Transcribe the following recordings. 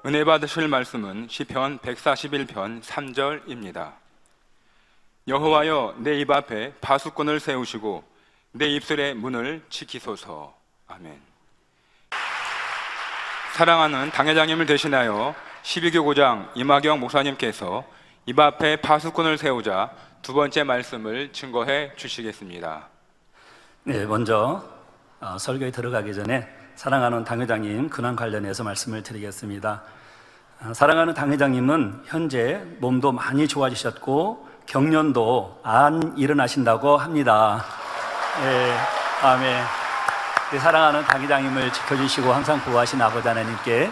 은혜 받으실 말씀은 시편 141편 3절입니다. 여호와여, 내 입 앞에 파수꾼을 세우시고 내 입술의 문을 지키소서. 아멘. 사랑하는 당회장님을 대신하여 12교구장 이마경 목사님께서 입 앞에 파수꾼을 세우자 두 번째 말씀을 증거해 주시겠습니다. 네, 먼저 설교에 들어가기 전에 사랑하는 당회장님 근황 관련해서 말씀을 드리겠습니다. 사랑하는 당회장님은 현재 몸도 많이 좋아지셨고 경련도 안 일어나신다고 합니다. 네, 아멘. 네, 사랑하는 당회장님을 지켜주시고 항상 보호하신 아버지 하나님께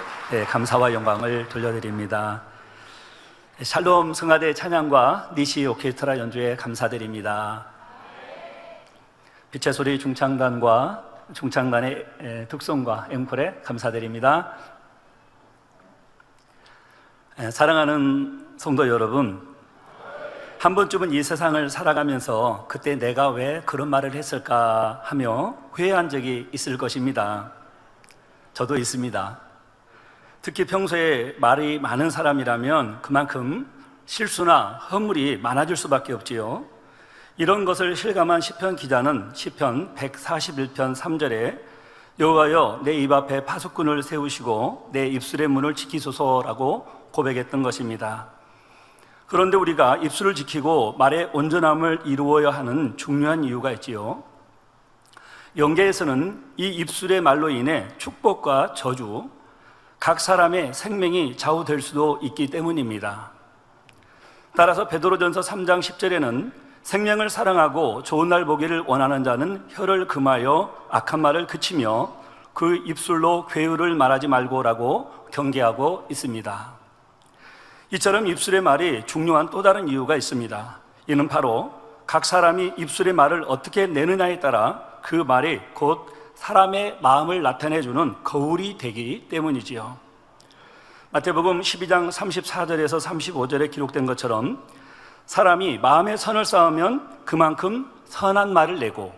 감사와 영광을 돌려드립니다. 샬롬 성가대 찬양과 니시 오케스트라 연주에 감사드립니다. 빛의 소리 중창단과 중창단의 득송과 앵콜에 감사드립니다. 사랑하는 성도 여러분, 한 번쯤은 이 세상을 살아가면서 그때 내가 왜 그런 말을 했을까 하며 후회한 적이 있을 것입니다. 저도 있습니다. 특히 평소에 말이 많은 사람이라면 그만큼 실수나 허물이 많아질 수밖에 없지요. 이런 것을 실감한 시편 기자는 시편 141편 3절에 여호와여, 내 입 앞에 파수꾼을 세우시고 내 입술의 문을 지키소서라고 고백했던 것입니다. 그런데 우리가 입술을 지키고 말의 온전함을 이루어야 하는 중요한 이유가 있지요. 영계에서는 이 입술의 말로 인해 축복과 저주, 각 사람의 생명이 좌우될 수도 있기 때문입니다. 따라서 베드로전서 3장 10절에는 생명을 사랑하고 좋은 날 보기를 원하는 자는 혀를 금하여 악한 말을 그치며 그 입술로 괴유를 말하지 말고라고 경계하고 있습니다. 이처럼 입술의 말이 중요한 또 다른 이유가 있습니다. 이는 바로 각 사람이 입술의 말을 어떻게 내느냐에 따라 그 말이 곧 사람의 마음을 나타내주는 거울이 되기 때문이지요. 마태복음 12장 34절에서 35절에 기록된 것처럼 사람이 마음에 선을 쌓으면 그만큼 선한 말을 내고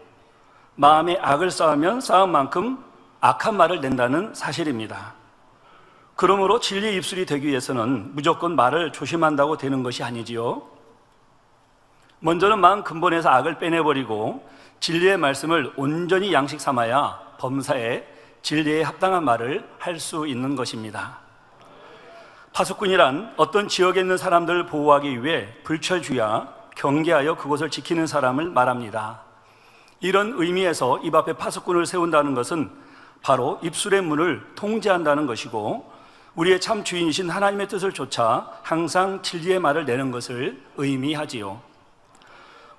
마음에 악을 쌓으면 쌓은 만큼 악한 말을 낸다는 사실입니다. 그러므로 진리의 입술이 되기 위해서는 무조건 말을 조심한다고 되는 것이 아니지요. 먼저는 마음 근본에서 악을 빼내버리고 진리의 말씀을 온전히 양식 삼아야 범사에 진리에 합당한 말을 할 수 있는 것입니다. 파수꾼이란 어떤 지역에 있는 사람들을 보호하기 위해 불철주야 경계하여 그곳을 지키는 사람을 말합니다. 이런 의미에서 입 앞에 파수꾼을 세운다는 것은 바로 입술의 문을 통제한다는 것이고 우리의 참 주인이신 하나님의 뜻을 좇아 항상 진리의 말을 내는 것을 의미하지요.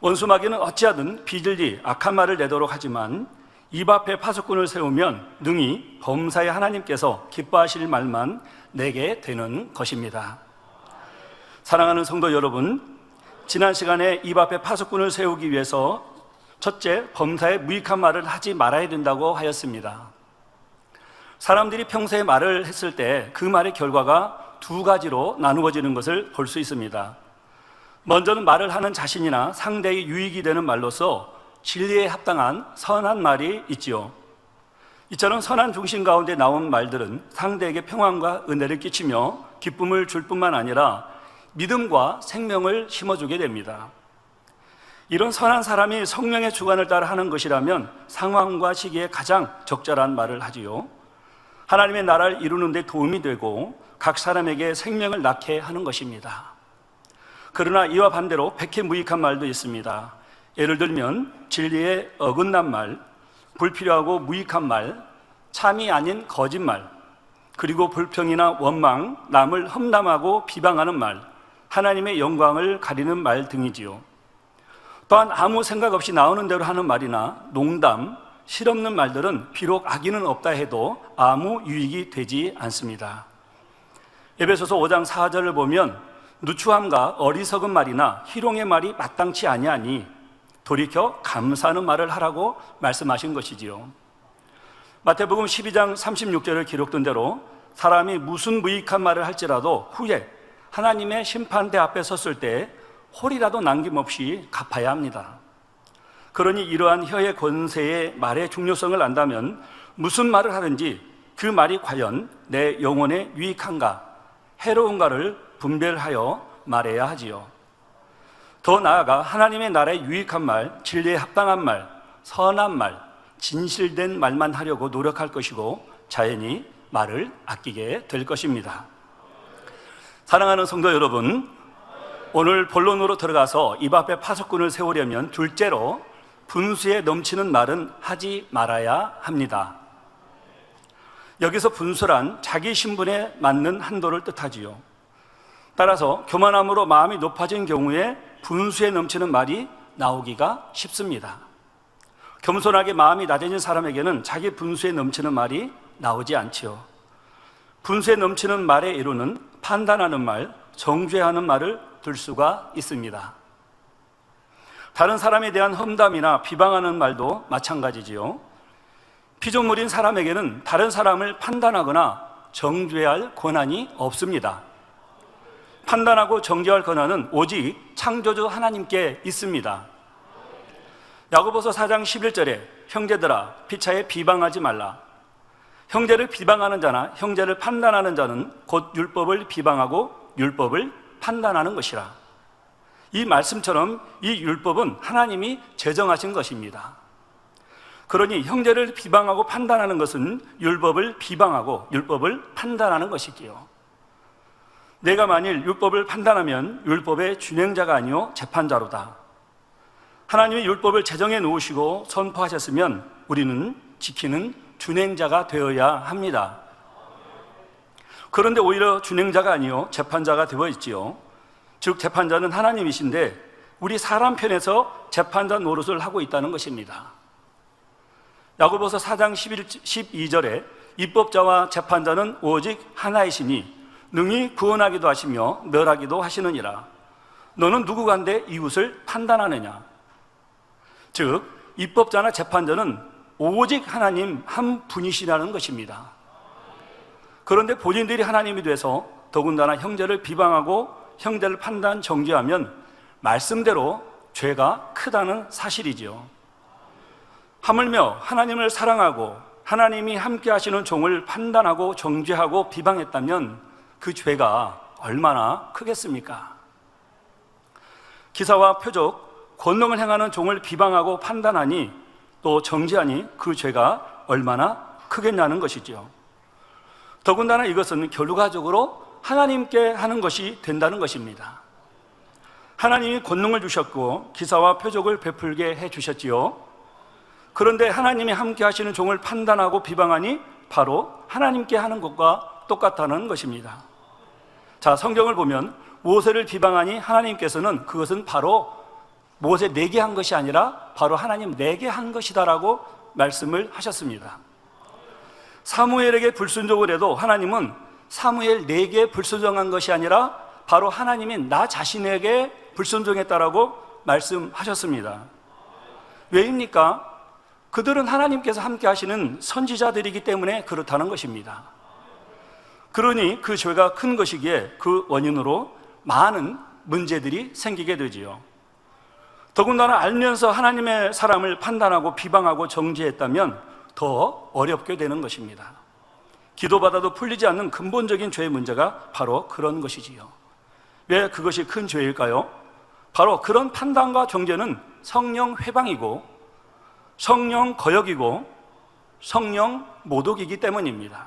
원수마귀는 어찌하든 비진리 악한 말을 내도록 하지만 입 앞에 파수꾼을 세우면 능히 범사의 하나님께서 기뻐하실 말만 내게 되는 것입니다. 사랑하는 성도 여러분, 지난 시간에 입 앞에 파수꾼을 세우기 위해서 첫째, 범사에 무익한 말을 하지 말아야 된다고 하였습니다. 사람들이 평소에 말을 했을 때 그 말의 결과가 두 가지로 나누어지는 것을 볼 수 있습니다. 먼저는 말을 하는 자신이나 상대의 유익이 되는 말로서 진리에 합당한 선한 말이 있지요. 이처럼 선한 중심 가운데 나온 말들은 상대에게 평안과 은혜를 끼치며 기쁨을 줄 뿐만 아니라 믿음과 생명을 심어주게 됩니다. 이런 선한 사람이 성령의 주관을 따라 하는 것이라면 상황과 시기에 가장 적절한 말을 하지요. 하나님의 나라를 이루는 데 도움이 되고 각 사람에게 생명을 낳게 하는 것입니다. 그러나 이와 반대로 백해무익한 말도 있습니다. 예를 들면 진리에 어긋난 말, 불필요하고 무익한 말, 참이 아닌 거짓말, 그리고 불평이나 원망, 남을 험담하고 비방하는 말, 하나님의 영광을 가리는 말 등이지요. 또한 아무 생각 없이 나오는 대로 하는 말이나 농담, 실없는 말들은 비록 악의는 없다 해도 아무 유익이 되지 않습니다. 에베소서 5장 4절을 보면 누추함과 어리석은 말이나 희롱의 말이 마땅치 아니하니 돌이켜 감사하는 말을 하라고 말씀하신 것이지요. 마태복음 12장 36절에 기록된 대로 사람이 무슨 무익한 말을 할지라도 후에 하나님의 심판대 앞에 섰을 때 홀이라도 남김없이 갚아야 합니다. 그러니 이러한 혀의 권세의 말의 중요성을 안다면 무슨 말을 하든지 그 말이 과연 내 영혼에 유익한가, 해로운가를 분별하여 말해야 하지요. 더 나아가 하나님의 나라에 유익한 말, 진리에 합당한 말, 선한 말, 진실된 말만 하려고 노력할 것이고 자연히 말을 아끼게 될 것입니다. 사랑하는 성도 여러분, 오늘 본론으로 들어가서 입 앞에 파수꾼을 세우려면 둘째로 분수에 넘치는 말은 하지 말아야 합니다. 여기서 분수란 자기 신분에 맞는 한도를 뜻하지요. 따라서 교만함으로 마음이 높아진 경우에 분수에 넘치는 말이 나오기가 쉽습니다. 겸손하게 마음이 낮아진 사람에게는 자기 분수에 넘치는 말이 나오지 않지요. 분수에 넘치는 말의 이루는 판단하는 말, 정죄하는 말을 들 수가 있습니다. 다른 사람에 대한 험담이나 비방하는 말도 마찬가지지요. 피조물인 사람에게는 다른 사람을 판단하거나 정죄할 권한이 없습니다. 판단하고 정죄할 권한은 오직 창조주 하나님께 있습니다. 야고보서 4장 11절에 형제들아 피차에 비방하지 말라. 형제를 비방하는 자나 형제를 판단하는 자는 곧 율법을 비방하고 율법을 판단하는 것이라. 이 말씀처럼 이 율법은 하나님이 제정하신 것입니다. 그러니 형제를 비방하고 판단하는 것은 율법을 비방하고 율법을 판단하는 것이지요. 내가 만일 율법을 판단하면 율법의 준행자가 아니요 재판자로다. 하나님이 율법을 제정해 놓으시고 선포하셨으면 우리는 지키는 준행자가 되어야 합니다. 그런데 오히려 준행자가 아니요 재판자가 되어 있지요. 즉 재판자는 하나님이신데 우리 사람 편에서 재판자 노릇을 하고 있다는 것입니다. 야고보서 4장 12절에 입법자와 재판자는 오직 하나이시니 능히 구원하기도 하시며 멸하기도 하시느니라. 너는 누구간데 이웃을 판단하느냐. 즉 입법자나 재판자는 오직 하나님 한 분이시라는 것입니다. 그런데 본인들이 하나님이 돼서 더군다나 형제를 비방하고 형제를 판단 정죄하면 말씀대로 죄가 크다는 사실이지요. 하물며 하나님을 사랑하고 하나님이 함께 하시는 종을 판단하고 정죄하고 비방했다면 그 죄가 얼마나 크겠습니까? 기사와 표적, 권능을 행하는 종을 비방하고 판단하니 또 정죄하니 그 죄가 얼마나 크겠냐는 것이죠. 더군다나 이것은 결과적으로 하나님께 하는 것이 된다는 것입니다. 하나님이 권능을 주셨고 기사와 표적을 베풀게 해주셨지요. 그런데 하나님이 함께 하시는 종을 판단하고 비방하니 바로 하나님께 하는 것과 똑같다는 것입니다. 자, 성경을 보면 모세를 비방하니 하나님께서는 그것은 바로 모세 내게 한 것이 아니라 바로 하나님 내게 한 것이다라고 말씀을 하셨습니다. 사무엘에게 불순종을 해도 하나님은 사무엘 내게 불순종한 것이 아니라 바로 하나님이 나 자신에게 불순종했다라고 말씀하셨습니다. 왜입니까? 그들은 하나님께서 함께 하시는 선지자들이기 때문에 그렇다는 것입니다. 그러니 그 죄가 큰 것이기에 그 원인으로 많은 문제들이 생기게 되지요. 더군다나 알면서 하나님의 사람을 판단하고 비방하고 정죄했다면 더 어렵게 되는 것입니다. 기도받아도 풀리지 않는 근본적인 죄의 문제가 바로 그런 것이지요. 왜 그것이 큰 죄일까요? 바로 그런 판단과 정죄는 성령 회방이고 성령 거역이고 성령 모독이기 때문입니다.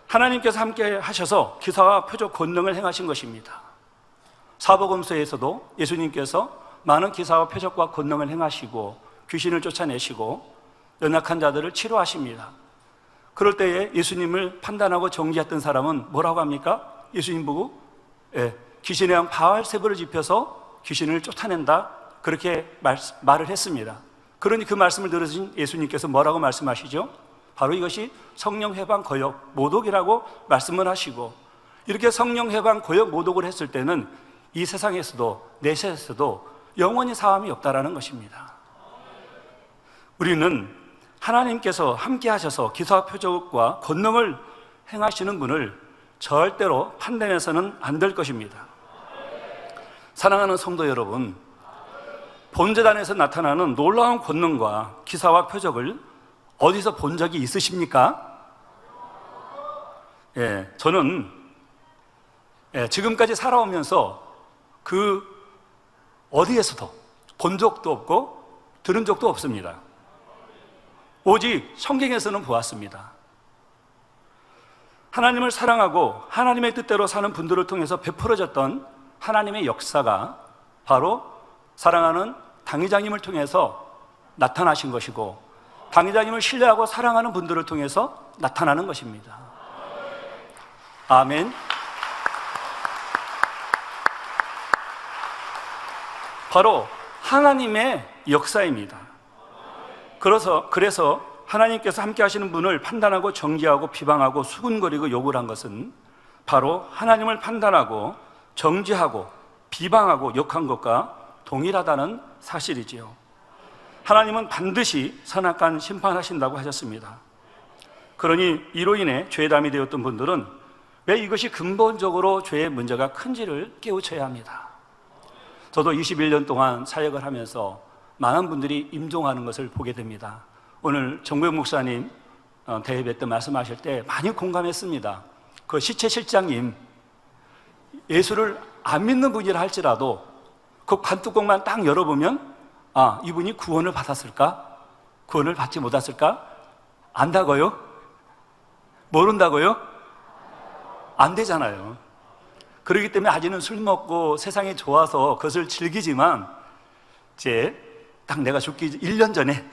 하나님께서 함께 하셔서 기사와 표적 권능을 행하신 것입니다. 사복음서에서도 예수님께서 많은 기사와 표적과 권능을 행하시고 귀신을 쫓아내시고 연약한 자들을 치료하십니다. 그럴 때에 예수님을 판단하고 정죄했던 사람은 뭐라고 합니까? 예수님 보고 귀신의 양 바알세불을 입혀서 귀신을 쫓아낸다 그렇게 말을 했습니다. 그러니 그 말씀을 들으신 예수님께서 뭐라고 말씀하시죠? 바로 이것이 성령 회방 거역 모독이라고 말씀을 하시고, 이렇게 성령 회방 거역 모독을 했을 때는 이 세상에서도 내세에서도 영원히 사함이 없다라는 것입니다. 우리는 하나님께서 함께 하셔서 기사와 표적과 권능을 행하시는 분을 절대로 판단해서는 안 될 것입니다. 사랑하는 성도 여러분, 본제단에서 나타나는 놀라운 권능과 기사와 표적을 어디서 본 적이 있으십니까? 저는 지금까지 살아오면서 그 어디에서도 본 적도 없고 들은 적도 없습니다. 오직 성경에서는 보았습니다. 하나님을 사랑하고 하나님의 뜻대로 사는 분들을 통해서 베풀어졌던 하나님의 역사가 바로 사랑하는 당회장님을 통해서 나타나신 것이고, 당회장님을 신뢰하고 사랑하는 분들을 통해서 나타나는 것입니다. 아멘. 바로 하나님의 역사입니다. 그래서 하나님께서 함께 하시는 분을 판단하고 정죄하고 비방하고 수군거리고 욕을 한 것은 바로 하나님을 판단하고 정죄하고 비방하고 욕한 것과 동일하다는 사실이지요. 하나님은 반드시 선악간 심판하신다고 하셨습니다. 그러니 이로 인해 죄담이 되었던 분들은 왜 이것이 근본적으로 죄의 문제가 큰지를 깨우쳐야 합니다. 저도 21년 동안 사역을 하면서 많은 분들이 임종하는 것을 보게 됩니다. 오늘 정구영 목사님 대회배 때 말씀하실 때 많이 공감했습니다. 그 시체 실장님, 예수를 안 믿는 분이라 할지라도 그 관뚜껑만 딱 열어보면 이분이 구원을 받았을까? 구원을 받지 못했을까? 안다고요? 모른다고요? 안 되잖아요. 그렇기 때문에 아직은 술 먹고 세상이 좋아서 그것을 즐기지만 이제 딱 내가 죽기 1년 전에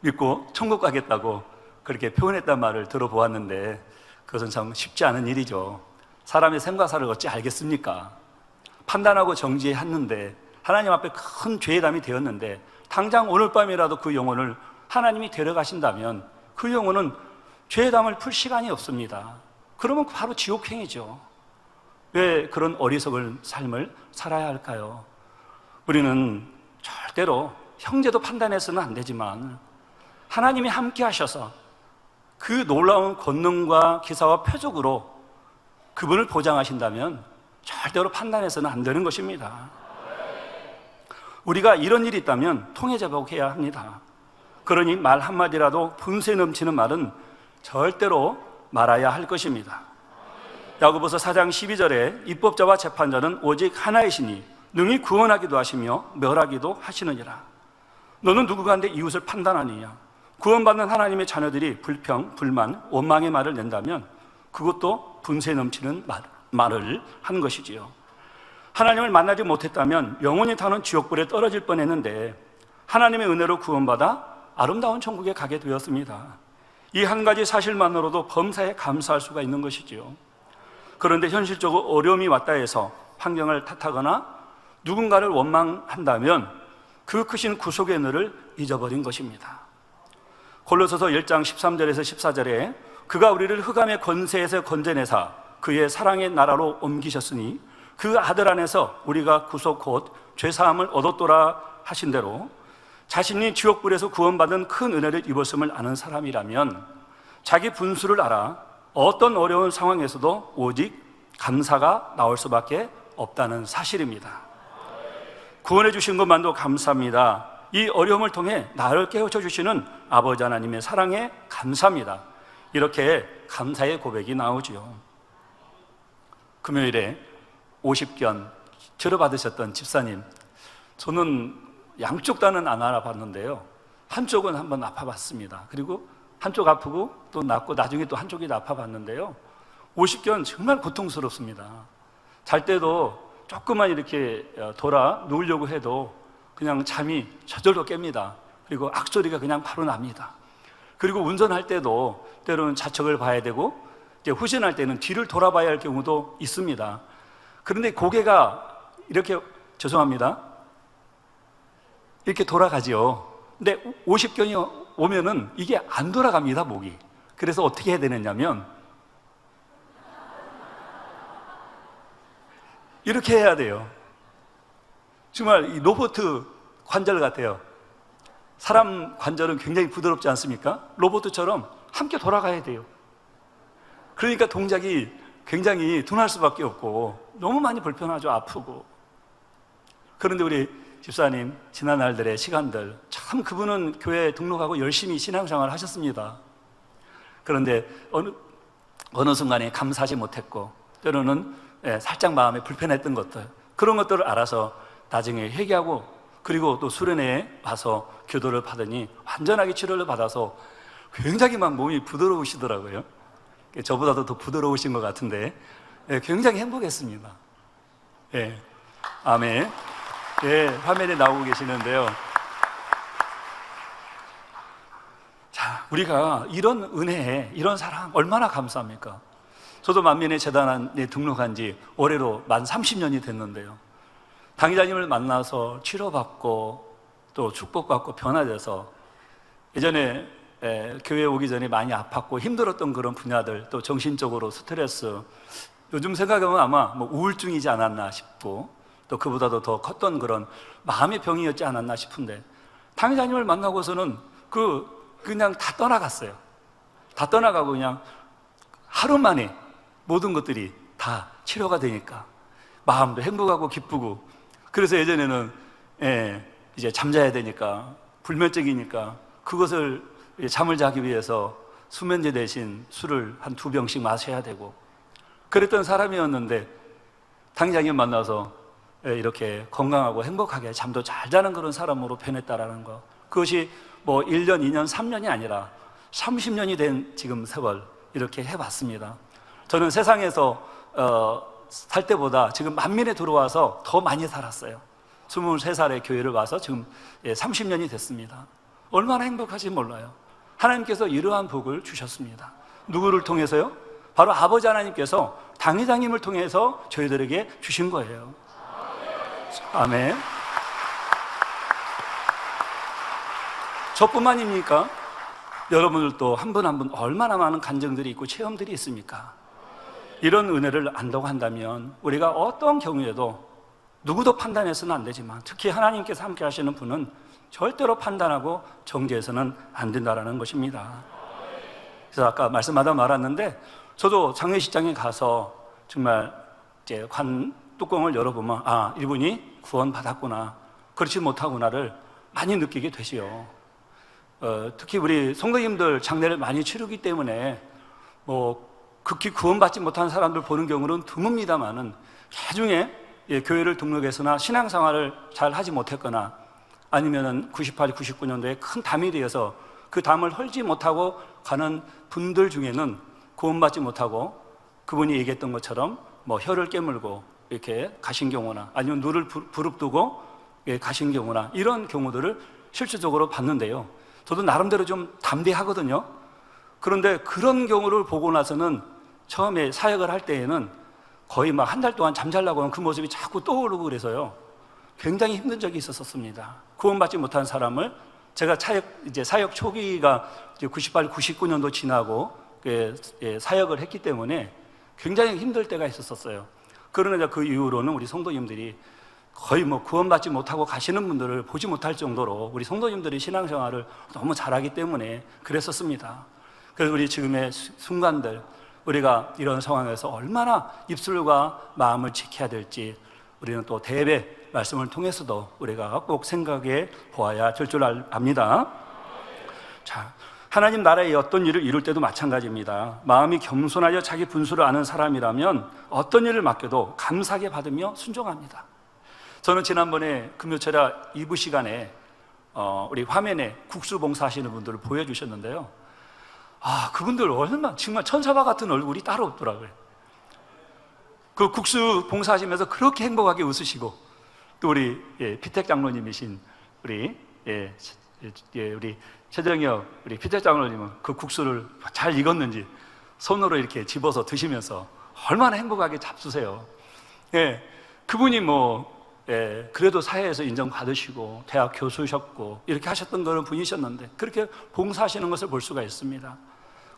믿고 천국 가겠다고 그렇게 표현했단 말을 들어보았는데, 그것은 참 쉽지 않은 일이죠. 사람의 생과사를 어찌 알겠습니까? 판단하고 정죄했는데, 하나님 앞에 큰 죄의 담이 되었는데, 당장 오늘 밤이라도 그 영혼을 하나님이 데려가신다면 그 영혼은 죄의 담을 풀 시간이 없습니다. 그러면 바로 지옥행이죠. 왜 그런 어리석은 삶을 살아야 할까요? 우리는 절대로 형제도 판단해서는 안 되지만 하나님이 함께 하셔서 그 놀라운 권능과 기사와 표적으로 그분을 보장하신다면 절대로 판단해서는 안 되는 것입니다. 우리가 이런 일이 있다면 통해제복해야 합니다. 그러니 말 한마디라도 분쇄 넘치는 말은 절대로 말아야 할 것입니다. 야고보서 4장 12절에 입법자와 재판자는 오직 하나이시니 능히 구원하기도 하시며 멸하기도 하시느니라. 너는 누구간데 이웃을 판단하느냐? 구원받는 하나님의 자녀들이 불평, 불만, 원망의 말을 낸다면 그것도 분쇄 넘치는 말을 한 것이지요. 하나님을 만나지 못했다면 영원히 타는 지옥불에 떨어질 뻔했는데 하나님의 은혜로 구원받아 아름다운 천국에 가게 되었습니다. 이 한 가지 사실만으로도 범사에 감사할 수가 있는 것이지요. 그런데 현실적으로 어려움이 왔다 해서 환경을 탓하거나 누군가를 원망한다면 그 크신 구속의 은혜를 잊어버린 것입니다. 골로새서 1장 13절에서 14절에 그가 우리를 흑암의 권세에서 건져내사 그의 사랑의 나라로 옮기셨으니 그 아들 안에서 우리가 구속 곧 죄사함을 얻었도라 하신 대로 자신이 지옥불에서 구원받은 큰 은혜를 입었음을 아는 사람이라면 자기 분수를 알아 어떤 어려운 상황에서도 오직 감사가 나올 수밖에 없다는 사실입니다. 구원해 주신 것만도 감사합니다. 이 어려움을 통해 나를 깨우쳐 주시는 아버지 하나님의 사랑에 감사합니다. 이렇게 감사의 고백이 나오지요. 금요일에 50견 들어받으셨던 집사님, 저는 양쪽 다는 안 알아봤는데요, 한쪽은 한번 아파봤습니다. 그리고 한쪽 아프고 또 낫고 나중에 또 한쪽이 아파봤는데요, 50견 정말 고통스럽습니다. 잘 때도 조금만 이렇게 돌아 누우려고 해도 그냥 잠이 저절로 깹니다. 그리고 악소리가 그냥 바로 납니다. 그리고 운전할 때도 때로는 좌측을 봐야 되고 이제 후진할 때는 뒤를 돌아봐야 할 경우도 있습니다. 그런데 고개가 이렇게, 죄송합니다, 이렇게 돌아가지요. 근데 50견이 오면은 이게 안 돌아갑니다, 목이. 그래서 어떻게 해야 되느냐면 이렇게 해야 돼요. 정말 이 로봇 관절 같아요. 사람 관절은 굉장히 부드럽지 않습니까? 로봇처럼 함께 돌아가야 돼요. 그러니까 동작이 굉장히 둔할 수밖에 없고 너무 많이 불편하죠. 아프고. 그런데 우리 집사님 지난 날들의 시간들, 참 그분은 교회에 등록하고 열심히 신앙생활을 하셨습니다. 그런데 어느 순간에 감사하지 못했고 때로는 살짝 마음에 불편했던 것들, 그런 것들을 알아서 나중에 회개하고, 그리고 또 수련회에 와서 교도를 받으니 완전하게 치료를 받아서 굉장히 막 몸이 부드러우시더라고요. 저보다도 더 부드러우신 것 같은데 굉장히 행복했습니다. 아멘. 화면에 나오고 계시는데요. 자, 우리가 이런 은혜에, 이런 사랑 얼마나 감사합니까? 저도 만민의 재단에 등록한 지 올해로 만 30년이 됐는데요. 당의자님을 만나서 치료받고 또 축복받고 변화돼서, 예전에 교회 오기 전에 많이 아팠고 힘들었던 그런 분야들, 또 정신적으로 스트레스, 요즘 생각하면 아마 뭐 우울증이지 않았나 싶고, 또 그보다도 더 컸던 그런 마음의 병이었지 않았나 싶은데, 당의자님을 만나고서는 그냥 다 떠나갔어요. 다 떠나가고 그냥 하루 만에 모든 것들이 다 치료가 되니까 마음도 행복하고 기쁘고, 그래서 예전에는 이제 잠자야 되니까, 불면증이니까 그것을 잠을 자기 위해서 수면제 대신 술을 한 2병씩 마셔야 되고 그랬던 사람이었는데, 당장님 만나서 이렇게 건강하고 행복하게 잠도 잘 자는 그런 사람으로 변했다라는 거, 그것이 뭐 1년, 2년, 3년이 아니라 30년이 된 지금 세월 이렇게 해봤습니다. 저는 세상에서 살 때보다 지금 만민에 들어와서 더 많이 살았어요. 23살에 교회를 와서 지금 30년이 됐습니다. 얼마나 행복하지 몰라요. 하나님께서 이러한 복을 주셨습니다. 누구를 통해서요? 바로 아버지 하나님께서 당회장님을 통해서 저희들에게 주신 거예요. 아멘. 저뿐만입니까? 여러분들도 한 분 한 분 얼마나 많은 간증들이 있고 체험들이 있습니까? 이런 은혜를 안다고 한다면 우리가 어떤 경우에도 누구도 판단해서는 안 되지만, 특히 하나님께서 함께 하시는 분은 절대로 판단하고 정죄해서는 안 된다는 것입니다. 그래서 아까 말씀하다 말았는데, 저도 장례식장에 가서 정말 이제 관 뚜껑을 열어보면 이분이 구원받았구나, 그렇지 못하구나를 많이 느끼게 되지요. 특히 우리 성도님들 장례를 많이 치르기 때문에 뭐 극히 구원받지 못한 사람들 보는 경우는 드뭅니다만은, 나중에 교회를 등록해서나 신앙생활을 잘 하지 못했거나, 아니면은 98, 99년도에 큰 담이 되어서 그 담을 헐지 못하고 가는 분들 중에는 구원받지 못하고 그분이 얘기했던 것처럼 뭐 혀를 깨물고 이렇게 가신 경우나, 아니면 눈을 부릅뜨고 가신 경우나, 이런 경우들을 실질적으로 봤는데요. 저도 나름대로 좀 담대하거든요. 그런데 그런 경우를 보고 나서는 처음에 사역을 할 때에는 거의 막 한 달 동안 잠자려고 하면 그 모습이 자꾸 떠오르고 그래서요, 굉장히 힘든 적이 있었습니다. 구원받지 못한 사람을 제가 사역 초기가 98, 99년도 지나고 사역을 했기 때문에 굉장히 힘들 때가 있었어요. 그러나 그 이후로는 우리 성도님들이 거의 뭐 구원받지 못하고 가시는 분들을 보지 못할 정도로 우리 성도님들이 신앙생활을 너무 잘하기 때문에 그랬었습니다. 그래서 우리 지금의 순간들, 우리가 이런 상황에서 얼마나 입술과 마음을 지켜야 될지 우리는 또 대배 말씀을 통해서도 우리가 꼭 생각해 보아야 될 줄 압니다. 자, 하나님 나라의 어떤 일을 이룰 때도 마찬가지입니다. 마음이 겸손하여 자기 분수를 아는 사람이라면 어떤 일을 맡겨도 감사하게 받으며 순종합니다. 저는 지난번에 금요철야 2부 시간에 우리 화면에 국수 봉사하시는 분들을 보여주셨는데요. 그분들 얼마나 정말 천사와 같은 얼굴이 따로 없더라고요. 그 국수 봉사하시면서 그렇게 행복하게 웃으시고, 또 우리 피택 장로님이신 우리 최정혁 우리 피택 장로님은 그 국수를 잘 익었는지 손으로 이렇게 집어서 드시면서 얼마나 행복하게 잡수세요. 그분이 그래도 사회에서 인정받으시고 대학 교수셨고 이렇게 하셨던 그런 분이셨는데, 그렇게 봉사하시는 것을 볼 수가 있습니다.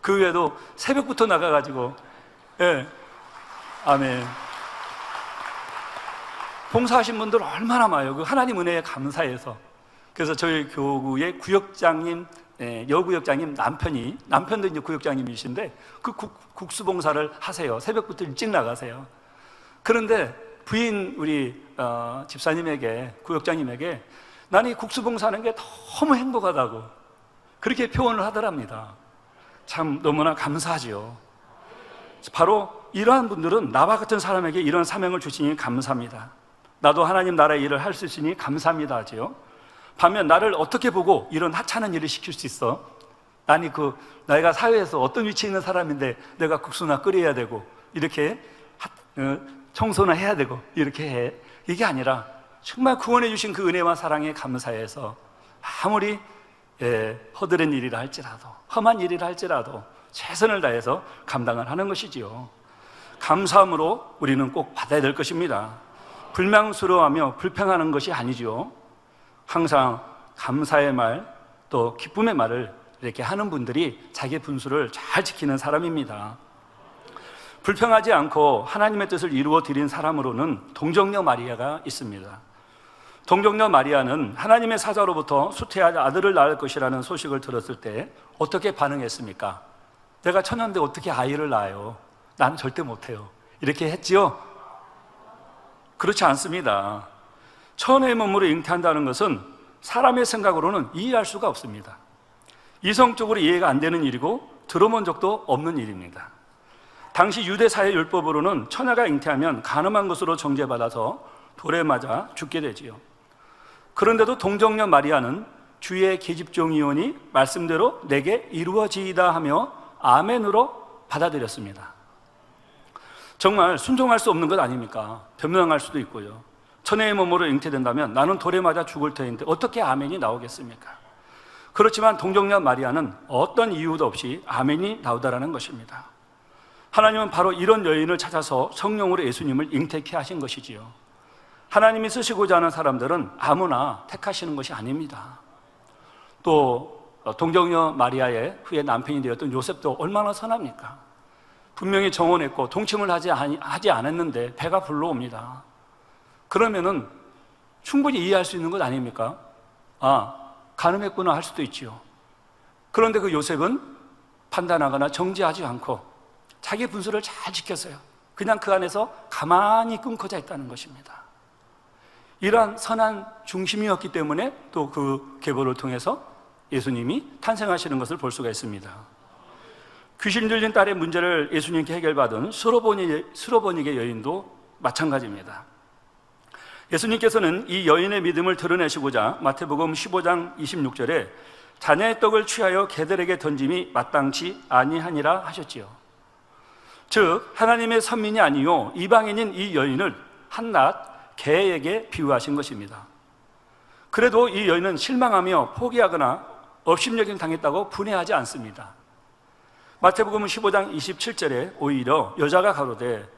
그 외에도 새벽부터 나가가지고 아멘. 봉사하신 분들 얼마나 많아요. 그 하나님 은혜에 감사해서. 그래서 저희 교구의 구역장님, 여구역장님 남편도 이제 구역장님이신데 그 국수 봉사를 하세요. 새벽부터 일찍 나가세요. 그런데 부인 우리 집사님에게, 구역장님에게 나는 이 국수 봉사하는 게 너무 행복하다고 그렇게 표현을 하더랍니다. 참 너무나 감사하죠. 바로 이러한 분들은 나와 같은 사람에게 이런 사명을 주시니 감사합니다. 나도 하나님 나라의 일을 할 수 있으니 감사합니다 하지요. 반면 나를 어떻게 보고 이런 하찮은 일을 시킬 수 있어? 아니 내가 사회에서 어떤 위치에 있는 사람인데 내가 국수나 끓여야 되고 이렇게 청소나 해야 되고 이렇게 해. 이게 아니라 정말 구원해 주신 그 은혜와 사랑에 감사해서 아무리 허드렛 일이라 할지라도 험한 일이라 할지라도 최선을 다해서 감당을 하는 것이지요. 감사함으로 우리는 꼭 받아야 될 것입니다. 불명스러워하며 불평하는 것이 아니지요. 항상 감사의 말, 또 기쁨의 말을 이렇게 하는 분들이 자기 분수를 잘 지키는 사람입니다. 불평하지 않고 하나님의 뜻을 이루어 드린 사람으로는 동정녀 마리아가 있습니다. 동정녀 마리아는 하나님의 사자로부터 수태할 아들을 낳을 것이라는 소식을 들었을 때 어떻게 반응했습니까? 내가 처녀인데 어떻게 아이를 낳아요? 나는 절대 못해요. 이렇게 했지요? 그렇지 않습니다. 처녀의 몸으로 잉태한다는 것은 사람의 생각으로는 이해할 수가 없습니다. 이성적으로 이해가 안 되는 일이고 들어본 적도 없는 일입니다. 당시 유대 사회 율법으로는 처녀가 잉태하면 간음한 것으로 정죄받아서 돌에 맞아 죽게 되지요. 그런데도 동정녀 마리아는 주의 계집종이오니 말씀대로 내게 이루어지이다 하며 아멘으로 받아들였습니다. 정말 순종할 수 없는 것 아닙니까? 변명할 수도 있고요. 처녀의 몸으로 잉태된다면 나는 돌에 맞아 죽을 터인데 어떻게 아멘이 나오겠습니까? 그렇지만 동정녀 마리아는 어떤 이유도 없이 아멘이 나오다라는 것입니다. 하나님은 바로 이런 여인을 찾아서 성령으로 예수님을 잉태케 하신 것이지요. 하나님이 쓰시고자 하는 사람들은 아무나 택하시는 것이 아닙니다. 또 동정녀 마리아의 후에 남편이 되었던 요셉도 얼마나 선합니까? 분명히 정혼했고 동침을 하지 않았는데 배가 불러옵니다. 그러면은 충분히 이해할 수 있는 것 아닙니까? 간음했구나 할 수도 있지요. 그런데 그 요셉은 판단하거나 정죄하지 않고 자기 분수를 잘 지켰어요. 그냥 그 안에서 가만히 끊고자 했다는 것입니다. 이러한 선한 중심이었기 때문에 또 그 계보를 통해서 예수님이 탄생하시는 것을 볼 수가 있습니다. 귀신 들린 딸의 문제를 예수님께 해결받은 수로보니게 여인도 마찬가지입니다. 예수님께서는 이 여인의 믿음을 드러내시고자 마태복음 15장 26절에 자녀의 떡을 취하여 개들에게 던짐이 마땅치 아니하니라 하셨지요. 즉 하나님의 선민이 아니요 이방인인 이 여인을 한낱 개에게 비유하신 것입니다. 그래도 이 여인은 실망하며 포기하거나 업신여김 당했다고 분해하지 않습니다. 마태복음 15장 27절에 오히려 여자가 가로되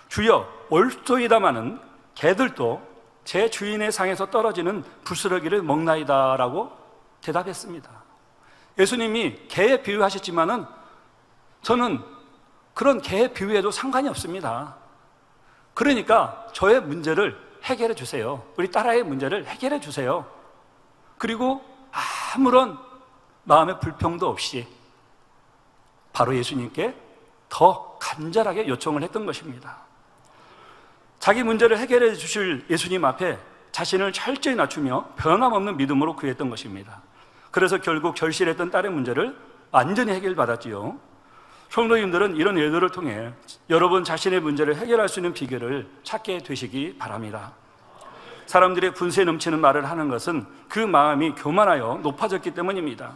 주여 옳소이다마는 개들도 제 주인의 상에서 떨어지는 부스러기를 먹나이다 라고 대답했습니다. 예수님이 개에 비유하셨지만은 저는 그런 개에 비유해도 상관이 없습니다. 그러니까 저의 문제를 해결해 주세요. 우리 딸아이의 문제를 해결해 주세요. 그리고 아무런 마음의 불평도 없이 바로 예수님께 더 간절하게 요청을 했던 것입니다. 자기 문제를 해결해 주실 예수님 앞에 자신을 철저히 낮추며 변함없는 믿음으로 구했던 것입니다. 그래서 결국 절실했던 딸의 문제를 완전히 해결받았지요. 성도님들은 이런 예들을 통해 여러분 자신의 문제를 해결할 수 있는 비결을 찾게 되시기 바랍니다. 사람들의 분수에 넘치는 말을 하는 것은 그 마음이 교만하여 높아졌기 때문입니다.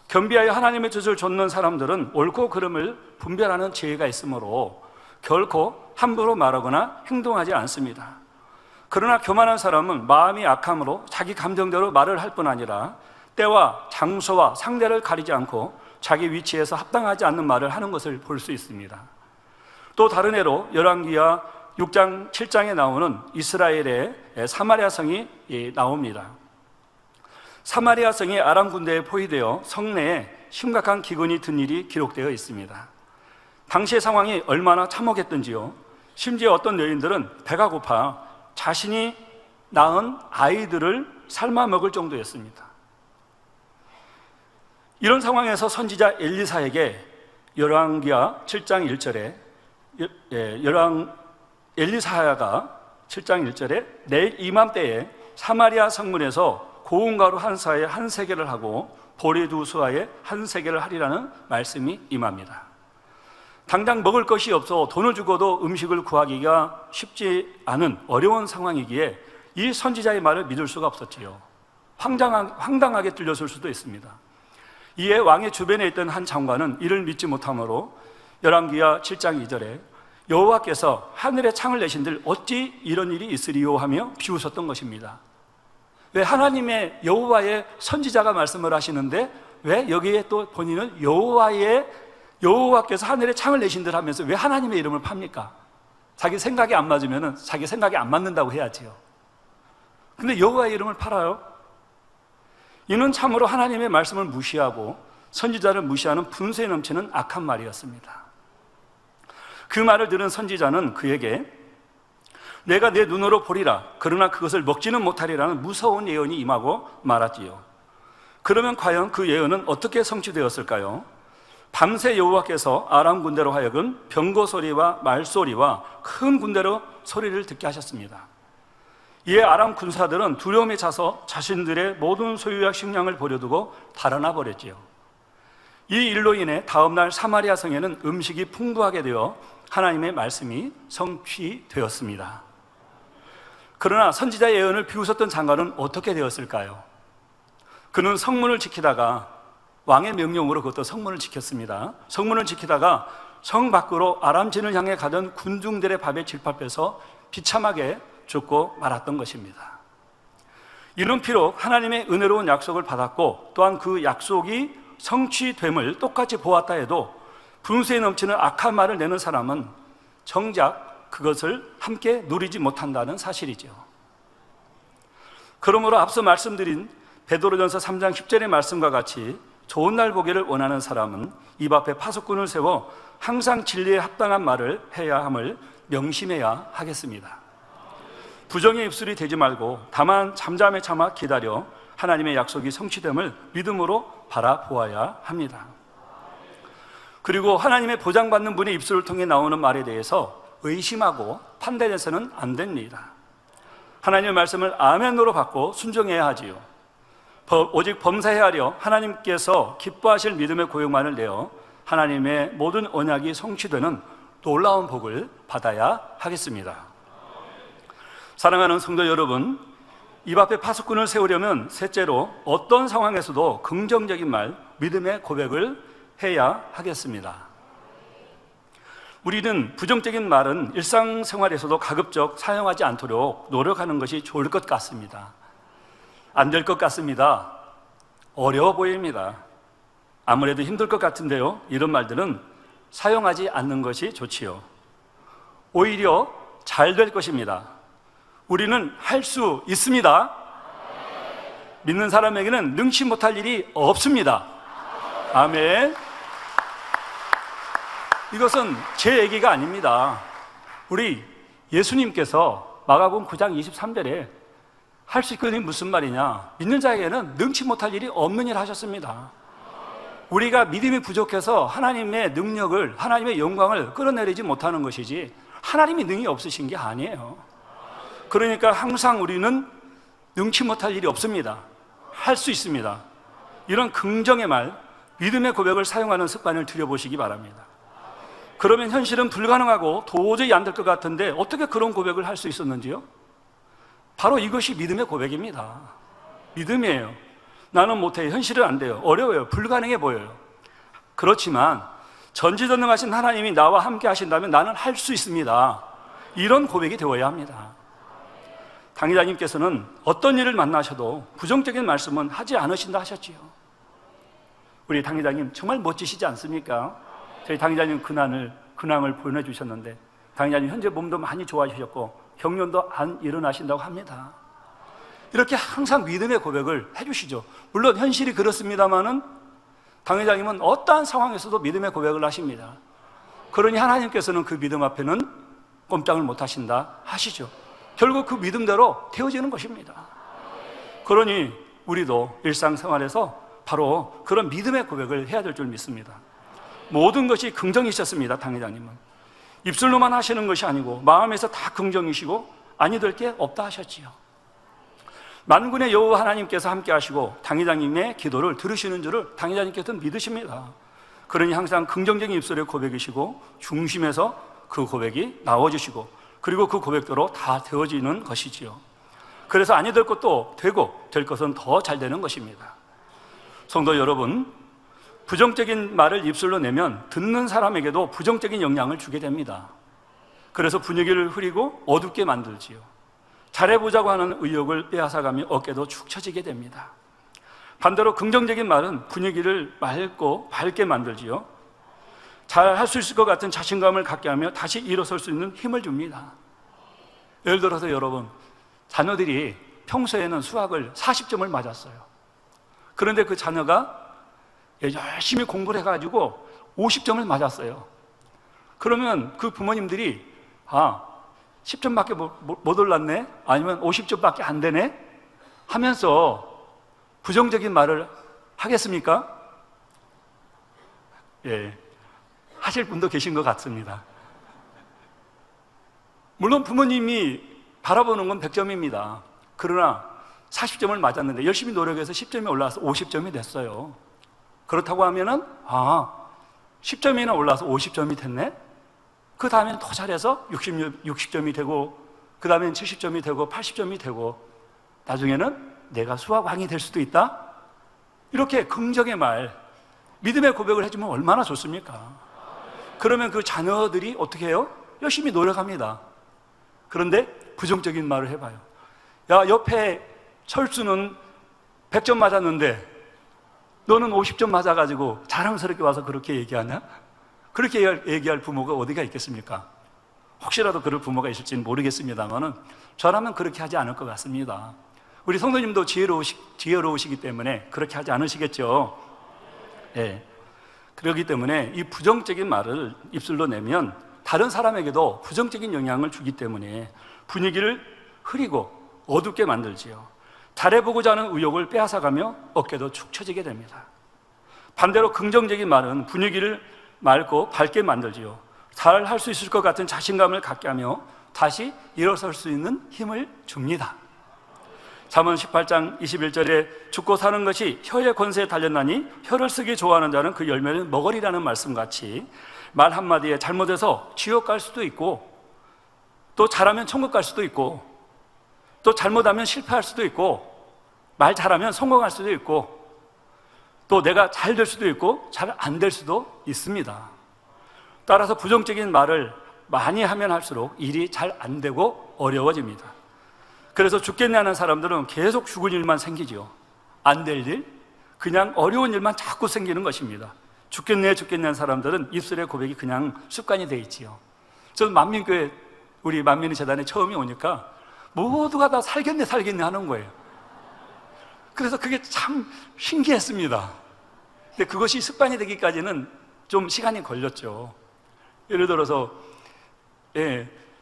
겸비하여 하나님의 뜻을 좇는 사람들은 옳고 그름을 분별하는 지혜가 있으므로 결코 함부로 말하거나 행동하지 않습니다. 그러나 교만한 사람은 마음이 악함으로 자기 감정대로 말을 할 뿐 아니라 때와 장소와 상대를 가리지 않고 자기 위치에서 합당하지 않는 말을 하는 것을 볼 수 있습니다. 또 다른 예로 열왕기하 6장 7장에 나오는 이스라엘의 사마리아 성이 나옵니다. 사마리아 성이 아람 군대에 포위되어 성내에 심각한 기근이 든 일이 기록되어 있습니다. 당시의 상황이 얼마나 참혹했던지요. 심지어 어떤 여인들은 배가 고파 자신이 낳은 아이들을 삶아 먹을 정도였습니다. 이런 상황에서 선지자 엘리사에게 열왕기하 7장 1절에 엘리사야가 7장 1절에 내일 이맘때에 사마리아 성문에서 고운 가루 한 사에 한 세겔을 하고 보리 두 수아에 한 세겔을 하리라는 말씀이 임합니다. 당장 먹을 것이 없어 돈을 주고도 음식을 구하기가 쉽지 않은 어려운 상황이기에 이 선지자의 말을 믿을 수가 없었지요. 황당하게 들렸을 수도 있습니다. 이에 왕의 주변에 있던 한 장관은 이를 믿지 못하므로 열왕기하 7장 2절에 여호와께서 하늘에 창을 내신들 어찌 이런 일이 있으리요 하며 비웃었던 것입니다. 왜 하나님의 여호와의 선지자가 말씀을 하시는데 왜 여기에 또 본인은 여호와께서 하늘에 창을 내신들 하면서 왜 하나님의 이름을 팝니까? 자기 생각이 안 맞으면 자기 생각이 안 맞는다고 해야지요. 근데 여호와의 이름을 팔아요? 이는 참으로 하나님의 말씀을 무시하고 선지자를 무시하는 분수에 넘치는 악한 말이었습니다. 그 말을 들은 선지자는 그에게 내가 내 눈으로 보리라 그러나 그것을 먹지는 못하리라는 무서운 예언이 임하고 말았지요. 그러면 과연 그 예언은 어떻게 성취되었을까요? 밤새 여호와께서 아람 군대로 하여금 병거 소리와 말소리와 큰 군대로 소리를 듣게 하셨습니다. 이에 아람 군사들은 두려움에 차서 자신들의 모든 소유와 식량을 버려두고 달아나 버렸지요. 이 일로 인해 다음날 사마리아 성에는 음식이 풍부하게 되어 하나님의 말씀이 성취되었습니다. 그러나 선지자의 예언을 비웃었던 장관은 어떻게 되었을까요? 그는 성문을 지키다가 왕의 명령으로 그것도 성문을 지켰습니다. 성문을 지키다가 성 밖으로 아람진을 향해 가던 군중들의 밥에 질밥해서 비참하게 죽고 말았던 것입니다. 이는 비록 하나님의 은혜로운 약속을 받았고 또한 그 약속이 성취됨을 똑같이 보았다 해도 분수에 넘치는 악한 말을 내는 사람은 정작 그것을 함께 누리지 못한다는 사실이죠. 그러므로 앞서 말씀드린 베드로전서 3장 10절의 말씀과 같이 좋은 날 보기를 원하는 사람은 입 앞에 파수꾼을 세워 항상 진리에 합당한 말을 해야 함을 명심해야 하겠습니다. 부정의 입술이 되지 말고 다만 잠잠에 참아 기다려 하나님의 약속이 성취됨을 믿음으로 바라보아야 합니다. 그리고 하나님의 보장받는 분의 입술을 통해 나오는 말에 대해서 의심하고 판단해서는 안 됩니다. 하나님의 말씀을 아멘으로 받고 순종해야 하지요. 오직 범사에 하려 하나님께서 기뻐하실 믿음의 고용만을 내어 하나님의 모든 언약이 성취되는 놀라운 복을 받아야 하겠습니다. 사랑하는 성도 여러분, 입 앞에 파수꾼을 세우려면 셋째로 어떤 상황에서도 긍정적인 말, 믿음의 고백을 해야 하겠습니다. 우리는 부정적인 말은 일상생활에서도 가급적 사용하지 않도록 노력하는 것이 좋을 것 같습니다. 안 될 것 같습니다. 어려워 보입니다. 아무래도 힘들 것 같은데요. 이런 말들은 사용하지 않는 것이 좋지요. 오히려 잘 될 것입니다. 우리는 할 수 있습니다. 믿는 사람에게는 능치 못할 일이 없습니다. 아멘. 이것은 제 얘기가 아닙니다. 우리 예수님께서 마가복음 9장 23절에 할 수 있거든요. 무슨 말이냐? 믿는 자에게는 능치 못할 일이 없는 일 하셨습니다. 우리가 믿음이 부족해서 하나님의 능력을, 하나님의 영광을 끌어내리지 못하는 것이지 하나님이 능이 없으신 게 아니에요. 그러니까 항상 우리는 능치 못할 일이 없습니다. 할 수 있습니다. 이런 긍정의 말, 믿음의 고백을 사용하는 습관을 들여보시기 바랍니다. 그러면 현실은 불가능하고 도저히 안 될 것 같은데 어떻게 그런 고백을 할 수 있었는지요? 바로 이것이 믿음의 고백입니다. 믿음이에요. 나는 못해요. 현실은 안 돼요. 어려워요. 불가능해 보여요. 그렇지만 전지전능하신 하나님이 나와 함께 하신다면 나는 할 수 있습니다. 이런 고백이 되어야 합니다. 당회장님께서는 어떤 일을 만나셔도 부정적인 말씀은 하지 않으신다 하셨지요. 우리 당회장님 정말 멋지시지 않습니까? 저희 당회장님 근황을 보내주셨는데 당회장님 현재 몸도 많이 좋아지셨고 경련도 안 일어나신다고 합니다. 이렇게 항상 믿음의 고백을 해주시죠. 물론 현실이 그렇습니다마는 당회장님은 어떠한 상황에서도 믿음의 고백을 하십니다. 그러니 하나님께서는 그 믿음 앞에는 꼼짝을 못 하신다 하시죠. 결국 그 믿음대로 되어지는 것입니다. 그러니 우리도 일상생활에서 바로 그런 믿음의 고백을 해야 될 줄 믿습니다. 모든 것이 긍정이셨습니다. 당회장님은 입술로만 하시는 것이 아니고 마음에서 다 긍정이시고 아니 될 게 없다 하셨지요. 만군의 여호와 하나님께서 함께 하시고 당회장님의 기도를 들으시는 줄을 당회장님께서는 믿으십니다. 그러니 항상 긍정적인 입술의 고백이시고 중심에서 그 고백이 나와주시고 그리고 그 고백대로 다 되어지는 것이지요. 그래서 아니 될 것도 되고 될 것은 더 잘 되는 것입니다. 성도 여러분, 부정적인 말을 입술로 내면 듣는 사람에게도 부정적인 영향을 주게 됩니다. 그래서 분위기를 흐리고 어둡게 만들지요. 잘해보자고 하는 의욕을 빼앗아가며 어깨도 축 처지게 됩니다. 반대로 긍정적인 말은 분위기를 맑고 밝게 만들지요. 잘 할 수 있을 것 같은 자신감을 갖게 하며 다시 일어설 수 있는 힘을 줍니다. 예를 들어서 여러분, 자녀들이 평소에는 수학을 40점을 맞았어요. 그런데 그 자녀가 열심히 공부를 해가지고 50점을 맞았어요. 그러면 그 부모님들이 10점밖에 못 올랐네? 아니면 50점밖에 안 되네? 하면서 부정적인 말을 하겠습니까? 예, 하실 분도 계신 것 같습니다. 물론 부모님이 바라보는 건 100점입니다. 그러나 40점을 맞았는데 열심히 노력해서 10점이 올라와서 50점이 됐어요. 그렇다고 하면은 10점이나 올라서 50점이 됐네? 그 다음엔 더 잘해서 60점이 되고 그 다음엔 70점이 되고 80점이 되고 나중에는 내가 수학왕이 될 수도 있다? 이렇게 긍정의 말, 믿음의 고백을 해주면 얼마나 좋습니까? 그러면 그 자녀들이 어떻게 해요? 열심히 노력합니다. 그런데 부정적인 말을 해봐요. 야, 옆에 철수는 100점 맞았는데 너는 50점 맞아가지고 자랑스럽게 와서 그렇게 얘기하냐? 그렇게 얘기할 부모가 어디가 있겠습니까? 혹시라도 그럴 부모가 있을지는 모르겠습니다만은 저라면 그렇게 하지 않을 것 같습니다. 우리 성도님도 지혜로우시기 때문에 그렇게 하지 않으시겠죠? 예. 그렇기 때문에 이 부정적인 말을 입술로 내면 다른 사람에게도 부정적인 영향을 주기 때문에 분위기를 흐리고 어둡게 만들지요. 잘해보고자 하는 의욕을 빼앗아가며 어깨도 축 처지게 됩니다. 반대로 긍정적인 말은 분위기를 맑고 밝게 만들지요. 잘 할 수 있을 것 같은 자신감을 갖게 하며 다시 일어설 수 있는 힘을 줍니다. 잠언 18장 21절에 죽고 사는 것이 혀의 권세에 달렸나니 혀를 쓰기 좋아하는 자는 그 열매를 먹으리라는 말씀같이 말 한마디에 잘못해서 지옥 갈 수도 있고 또 잘하면 천국 갈 수도 있고 또 잘못하면 실패할 수도 있고 말 잘하면 성공할 수도 있고 또 내가 잘 될 수도 있고 잘 안 될 수도 있습니다. 따라서 부정적인 말을 많이 하면 할수록 일이 잘 안 되고 어려워집니다. 그래서 죽겠네 하는 사람들은 계속 죽을 일만 생기죠. 안 될 일, 그냥 어려운 일만 자꾸 생기는 것입니다. 죽겠네 하는 사람들은 입술의 고백이 그냥 습관이 돼 있지요. 저는 만민교회 우리 만민의 재단에 처음에 오니까 모두가 다 살겠네 하는 거예요. 그래서 그게 참 신기했습니다. 근데 그것이 습관이 되기까지는 좀 시간이 걸렸죠. 예를 들어서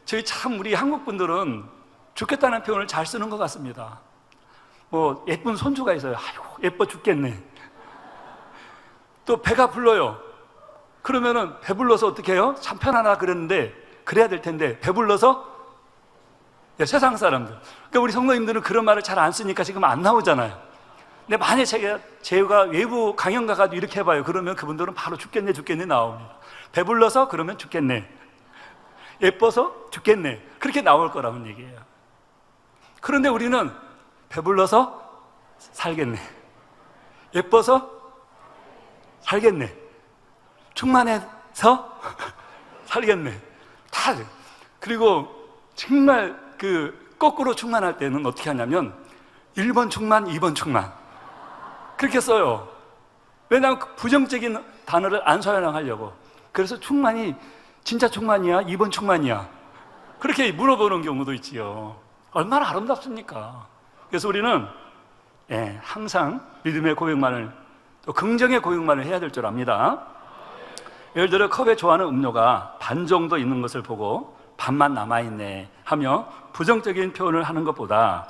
저희 참 우리 한국 분들은 죽겠다는 표현을 잘 쓰는 것 같습니다. 뭐 예쁜 손주가 있어요. 아이고 예뻐 죽겠네. 또 배가 불러요. 그러면은 배불러서 어떻게 해요? 참 편하나 그랬는데 그래야 될 텐데 배불러서 세상 사람들. 그러니까 우리 성도님들은 그런 말을 잘 안 쓰니까 지금 안 나오잖아요. 근데 만약에 제가 외부 강연 가가지고 이렇게 해봐요. 그러면 그분들은 바로 죽겠네 나옵니다. 배불러서 그러면 죽겠네. 예뻐서 죽겠네. 그렇게 나올 거라는 얘기예요. 그런데 우리는 배불러서 살겠네. 예뻐서 살겠네. 충만해서 살겠네. 다. 그리고 정말 거꾸로 충만할 때는 어떻게 하냐면 1번 충만, 2번 충만. 그렇게 써요. 왜냐하면 부정적인 단어를 안 사용하려고. 그래서 충만이 진짜 충만이야? 2번 충만이야? 그렇게 물어보는 경우도 있지요. 얼마나 아름답습니까? 그래서 우리는 항상 믿음의 고백만을 또 긍정의 고백만을 해야 될 줄 압니다. 예를 들어 컵에 좋아하는 음료가 반 정도 있는 것을 보고 반만 남아있네 하며 부정적인 표현을 하는 것보다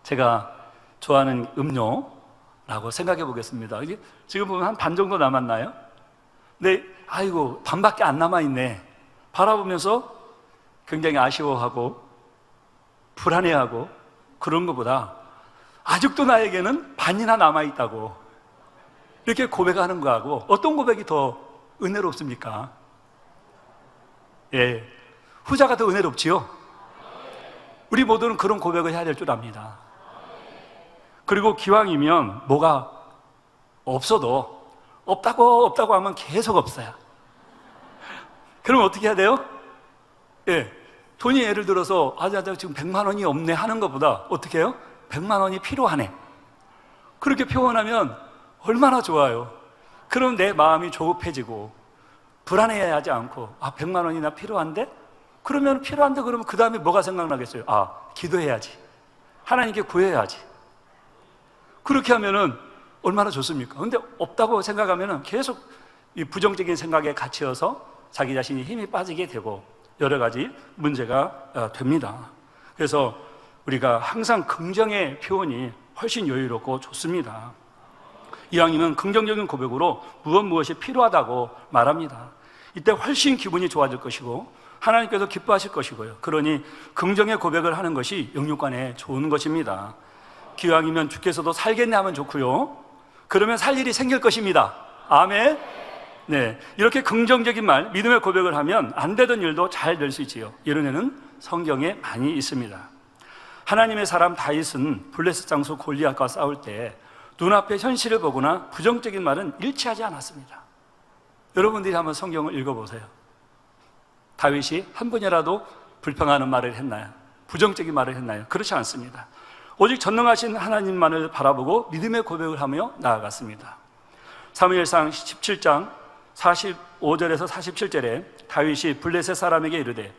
제가 좋아하는 음료라고 생각해 보겠습니다. 지금 보면 한 반 정도 남았나요? 근데 아이고 반밖에 안 남아있네 바라보면서 굉장히 아쉬워하고 불안해하고 그런 것보다 아직도 나에게는 반이나 남아있다고 이렇게 고백하는 거하고 어떤 고백이 더 은혜롭습니까? 예, 후자가 더 은혜롭지요? 우리 모두는 그런 고백을 해야 될 줄 압니다. 그리고 기왕이면 뭐가 없어도 없다고 하면 계속 없어요. 그럼 어떻게 해야 돼요? 예, 돈이 예를 들어서 지금 100만 원이 없네 하는 것보다 어떻게 해요? 100만 원이 필요하네. 그렇게 표현하면 얼마나 좋아요. 그럼 내 마음이 조급해지고 불안해하지 않고 100만 원이나 필요한데? 그러면 그 다음에 뭐가 생각나겠어요? 기도해야지. 하나님께 구해야지. 그렇게 하면은 얼마나 좋습니까? 근데 없다고 생각하면은 계속 이 부정적인 생각에 갇혀서 자기 자신이 힘이 빠지게 되고 여러 가지 문제가 됩니다. 그래서 우리가 항상 긍정의 표현이 훨씬 여유롭고 좋습니다. 이왕이면 긍정적인 고백으로 무엇이 필요하다고 말합니다. 이때 훨씬 기분이 좋아질 것이고 하나님께서 기뻐하실 것이고요. 그러니 긍정의 고백을 하는 것이 영육간에 좋은 것입니다. 기왕이면 주께서도 살겠네 하면 좋고요. 그러면 살 일이 생길 것입니다. 아멘. 네, 이렇게 긍정적인 말, 믿음의 고백을 하면 안 되던 일도 잘 될 수 있지요. 이런 애는 성경에 많이 있습니다. 하나님의 사람 다윗은 블레셋 장수 골리앗과 싸울 때 눈앞의 현실을 보거나 부정적인 말은 일치하지 않았습니다. 여러분들이 한번 성경을 읽어보세요. 다윗이 한 번이라도 불평하는 말을 했나요? 부정적인 말을 했나요? 그렇지 않습니다. 오직 전능하신 하나님만을 바라보고 믿음의 고백을 하며 나아갔습니다. 사무엘상 17장 45절에서 47절에 다윗이 블레셋 사람에게 이르되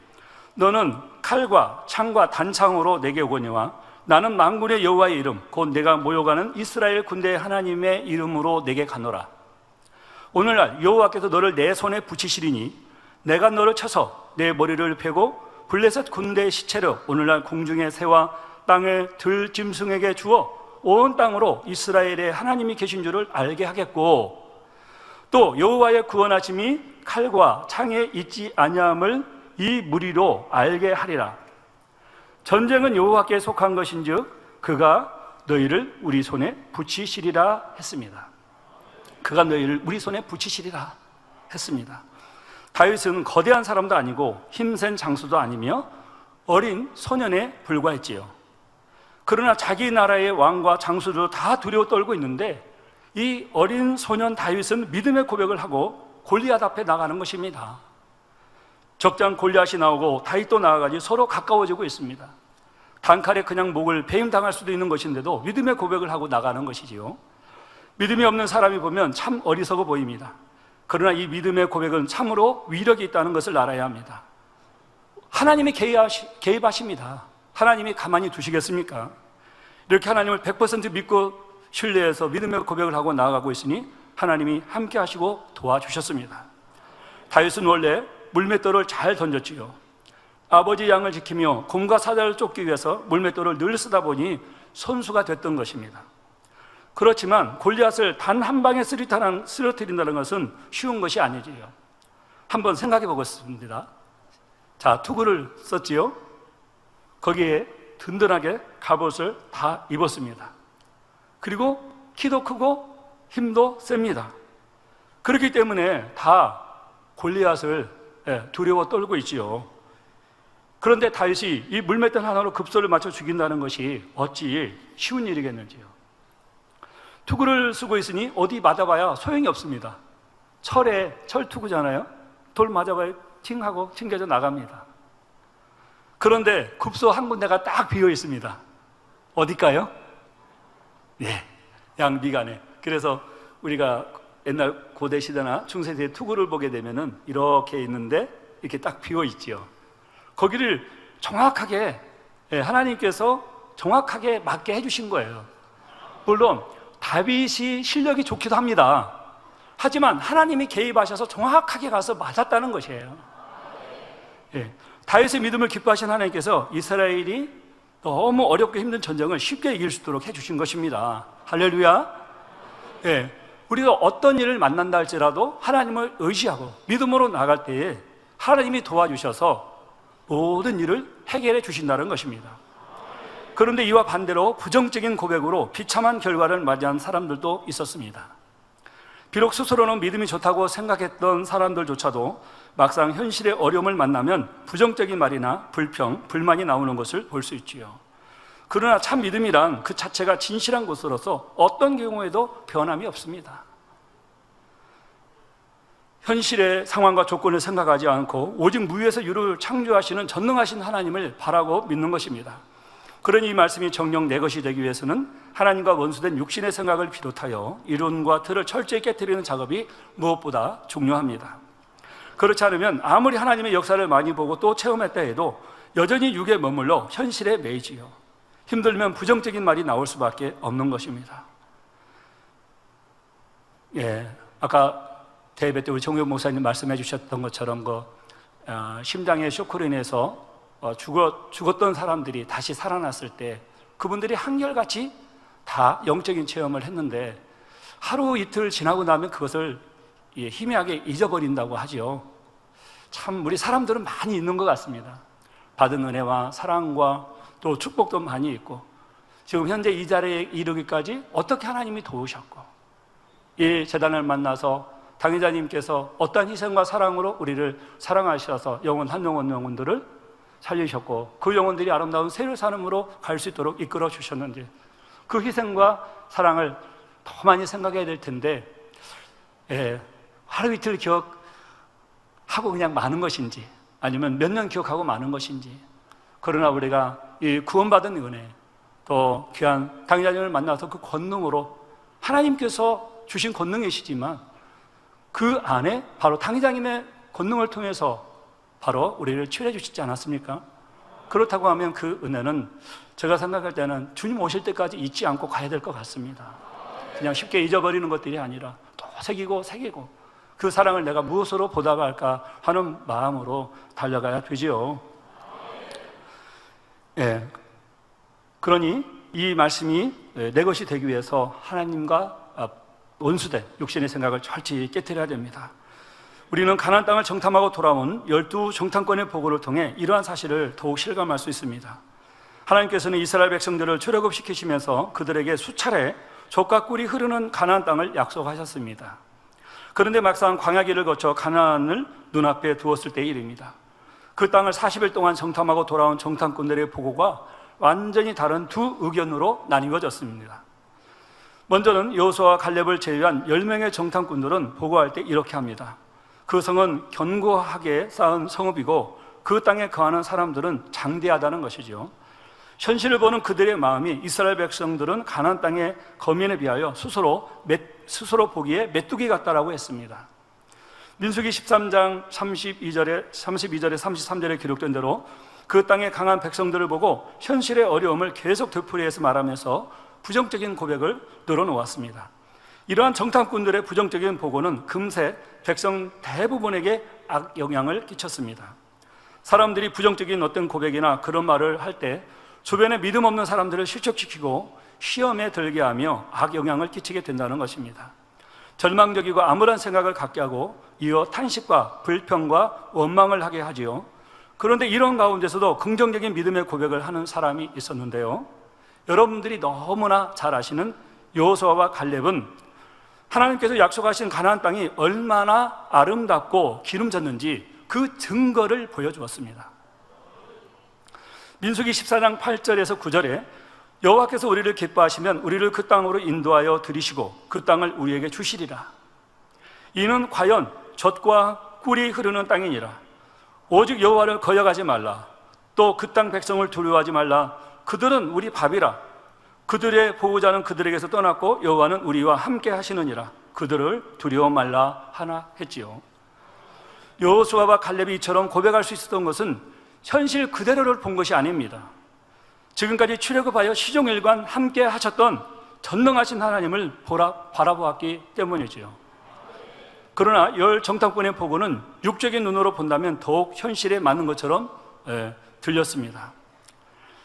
너는 칼과 창과 단창으로 내게 오거니와 나는 만군의 여호와의 이름 곧 내가 모여가는 이스라엘 군대의 하나님의 이름으로 내게 가노라. 오늘날 여호와께서 너를 내 손에 붙이시리니 내가 너를 쳐서 내 머리를 베고 블레셋 군대의 시체를 오늘날 공중의 새와 땅의 들짐승에게 주어 온 땅으로 이스라엘의 하나님이 계신 줄을 알게 하겠고 또 여호와의 구원하심이 칼과 창에 있지 아니함을 이 무리로 알게 하리라. 전쟁은 여호와께 속한 것인즉 그가 너희를 우리 손에 붙이시리라 했습니다. 그가 너희를 우리 손에 붙이시리라 했습니다. 다윗은 거대한 사람도 아니고 힘센 장수도 아니며 어린 소년에 불과했지요. 그러나 자기 나라의 왕과 장수도 다 두려워 떨고 있는데 이 어린 소년 다윗은 믿음의 고백을 하고 골리앗 앞에 나가는 것입니다. 적장 골리앗이 나오고 다윗도 나아가지 서로 가까워지고 있습니다. 단칼에 그냥 목을 배임당할 수도 있는 것인데도 믿음의 고백을 하고 나가는 것이지요. 믿음이 없는 사람이 보면 참 어리석어 보입니다. 그러나 이 믿음의 고백은 참으로 위력이 있다는 것을 알아야 합니다. 하나님이 개입하십니다. 하나님이 가만히 두시겠습니까? 이렇게 하나님을 100% 믿고 신뢰해서 믿음의 고백을 하고 나아가고 있으니 하나님이 함께 하시고 도와주셨습니다. 다윗은 원래 물맷돌을 잘 던졌지요. 아버지 양을 지키며 곰과 사자를 쫓기 위해서 물맷돌을 늘 쓰다 보니 선수가 됐던 것입니다. 그렇지만 골리앗을 단 한 방에 쓰러뜨린다는 것은 쉬운 것이 아니지요. 한번 생각해 보겠습니다. 자, 투구를 썼지요. 거기에 든든하게 갑옷을 다 입었습니다. 그리고 키도 크고 힘도 셉니다. 그렇기 때문에 다 골리앗을 두려워 떨고 있지요. 그런데 다윗이 이 물맷돌 하나로 급소를 맞춰 죽인다는 것이 어찌 쉬운 일이겠는지요. 투구를 쓰고 있으니 어디 맞아봐야 소용이 없습니다. 철투구잖아요. 돌 맞아봐야 팅하고 튕겨져 나갑니다. 그런데 급소 한 군데가 딱 비어 있습니다. 어딜까요? 예, 양비간에. 그래서 우리가 옛날 고대 시대나 중세 시대 투구를 보게 되면은 이렇게 있는데 이렇게 딱 비어 있지요. 거기를 정확하게 하나님께서 정확하게 맞게 해주신 거예요. 물론 다윗이 실력이 좋기도 합니다. 하지만 하나님이 개입하셔서 정확하게 가서 맞았다는 것이에요. 예, 다윗의 믿음을 기뻐하신 하나님께서 이스라엘이 너무 어렵고 힘든 전쟁을 쉽게 이길 수 있도록 해주신 것입니다. 할렐루야. 예, 우리가 어떤 일을 만난다 할지라도 하나님을 의지하고 믿음으로 나갈 때에 하나님이 도와주셔서 모든 일을 해결해 주신다는 것입니다. 그런데 이와 반대로 부정적인 고백으로 비참한 결과를 맞이한 사람들도 있었습니다. 비록 스스로는 믿음이 좋다고 생각했던 사람들조차도 막상 현실의 어려움을 만나면 부정적인 말이나 불평, 불만이 나오는 것을 볼 수 있지요. 그러나 참 믿음이란 그 자체가 진실한 것으로서 어떤 경우에도 변함이 없습니다. 현실의 상황과 조건을 생각하지 않고 오직 무에서 유를 창조하시는 전능하신 하나님을 바라고 믿는 것입니다. 그러니 이 말씀이 정녕 내 것이 되기 위해서는 하나님과 원수된 육신의 생각을 비롯하여 이론과 틀을 철저히 깨뜨리는 작업이 무엇보다 중요합니다. 그렇지 않으면 아무리 하나님의 역사를 많이 보고 또 체험했다 해도 여전히 육에 머물러 현실에 매이지요. 힘들면 부정적인 말이 나올 수밖에 없는 것입니다. 아까 대회 때 우리 정우영 목사님 말씀해 주셨던 것처럼 심장의 쇼크로 인해서 죽었던 사람들이 다시 살아났을 때 그분들이 한결같이 다 영적인 체험을 했는데 하루 이틀 지나고 나면 그것을 희미하게 잊어버린다고 하지요. 참 우리 사람들은 많이 있는 것 같습니다. 받은 은혜와 사랑과 또 축복도 많이 있고 지금 현재 이 자리에 이르기까지 어떻게 하나님이 도우셨고 이 재단을 만나서 당회자님께서 어떠한 희생과 사랑으로 우리를 사랑하셔서 한 영혼들을 살리셨고 그 영혼들이 아름다운 새를 삶으로 갈 수 있도록 이끌어 주셨는지 그 희생과 사랑을 더 많이 생각해야 될 텐데 하루 이틀 기억하고 그냥 마는 것인지 아니면 몇 년 기억하고 마는 것인지 그러나 우리가 이 구원받은 은혜 또 귀한 당회자님을 만나서 그 권능으로 하나님께서 주신 권능이시지만 그 안에 바로 당회자님의 권능을 통해서 바로 우리를 치유해 주시지 않았습니까? 그렇다고 하면 그 은혜는 제가 생각할 때는 주님 오실 때까지 잊지 않고 가야 될 것 같습니다. 그냥 쉽게 잊어버리는 것들이 아니라 또 새기고 그 사랑을 내가 무엇으로 보답할까 하는 마음으로 달려가야 되지요. 그러니 이 말씀이 내 것이 되기 위해서 하나님과 원수된 육신의 생각을 철저히 깨뜨려야 됩니다. 우리는 가나안 땅을 정탐하고 돌아온 12 정탐꾼의 보고를 통해 이러한 사실을 더욱 실감할 수 있습니다. 하나님께서는 이스라엘 백성들을 출애굽시키시면서 그들에게 수차례 젖과 꿀이 흐르는 가나안 땅을 약속하셨습니다. 그런데 막상 광야길을 거쳐 가나안을 눈앞에 두었을 때의 일입니다. 그 땅을 40일 동안 정탐하고 돌아온 정탐꾼들의 보고가 완전히 다른 두 의견으로 나뉘어졌습니다. 먼저는 여호수아와 갈렙을 제외한 10명의 정탐꾼들은 보고할 때 이렇게 합니다. 그 성은 견고하게 쌓은 성읍이고 그 땅에 거하는 사람들은 장대하다는 것이죠. 현실을 보는 그들의 마음이 이스라엘 백성들은 가나안 땅의 거민에 비하여 스스로 보기에 메뚜기 같다라고 했습니다. 민수기 13장 32절에 33절에 기록된 대로 그 땅의 강한 백성들을 보고 현실의 어려움을 계속 되풀이해서 말하면서 부정적인 고백을 늘어놓았습니다. 이러한 정탐꾼들의 부정적인 보고는 금세 백성 대부분에게 악영향을 끼쳤습니다. 사람들이 부정적인 어떤 고백이나 그런 말을 할 때 주변에 믿음 없는 사람들을 실족시키고 시험에 들게 하며 악영향을 끼치게 된다는 것입니다. 절망적이고 암울한 생각을 갖게 하고 이어 탄식과 불평과 원망을 하게 하지요. 그런데 이런 가운데서도 긍정적인 믿음의 고백을 하는 사람이 있었는데요. 여러분들이 너무나 잘 아시는 여호수아와 갈렙은 하나님께서 약속하신 가나안 땅이 얼마나 아름답고 기름졌는지 그 증거를 보여주었습니다. 민수기 14장 8절에서 9절에 여호와께서 우리를 기뻐하시면 우리를 그 땅으로 인도하여 들이시고 그 땅을 우리에게 주시리라. 이는 과연 젖과 꿀이 흐르는 땅이니라. 오직 여호와를 거역하지 말라. 또 그 땅 백성을 두려워하지 말라. 그들은 우리 밥이라. 그들의 보호자는 그들에게서 떠났고 여호와는 우리와 함께 하시느니라. 그들을 두려워 말라 하나 했지요. 여호수아와 갈렙이 이처럼 고백할 수 있었던 것은 현실 그대로를 본 것이 아닙니다. 지금까지 출애굽하여 시종일관 함께 하셨던 전능하신 하나님을 바라보았기 때문이지요. 그러나 열 정탐꾼의 보고는 육적인 눈으로 본다면 더욱 현실에 맞는 것처럼 들렸습니다.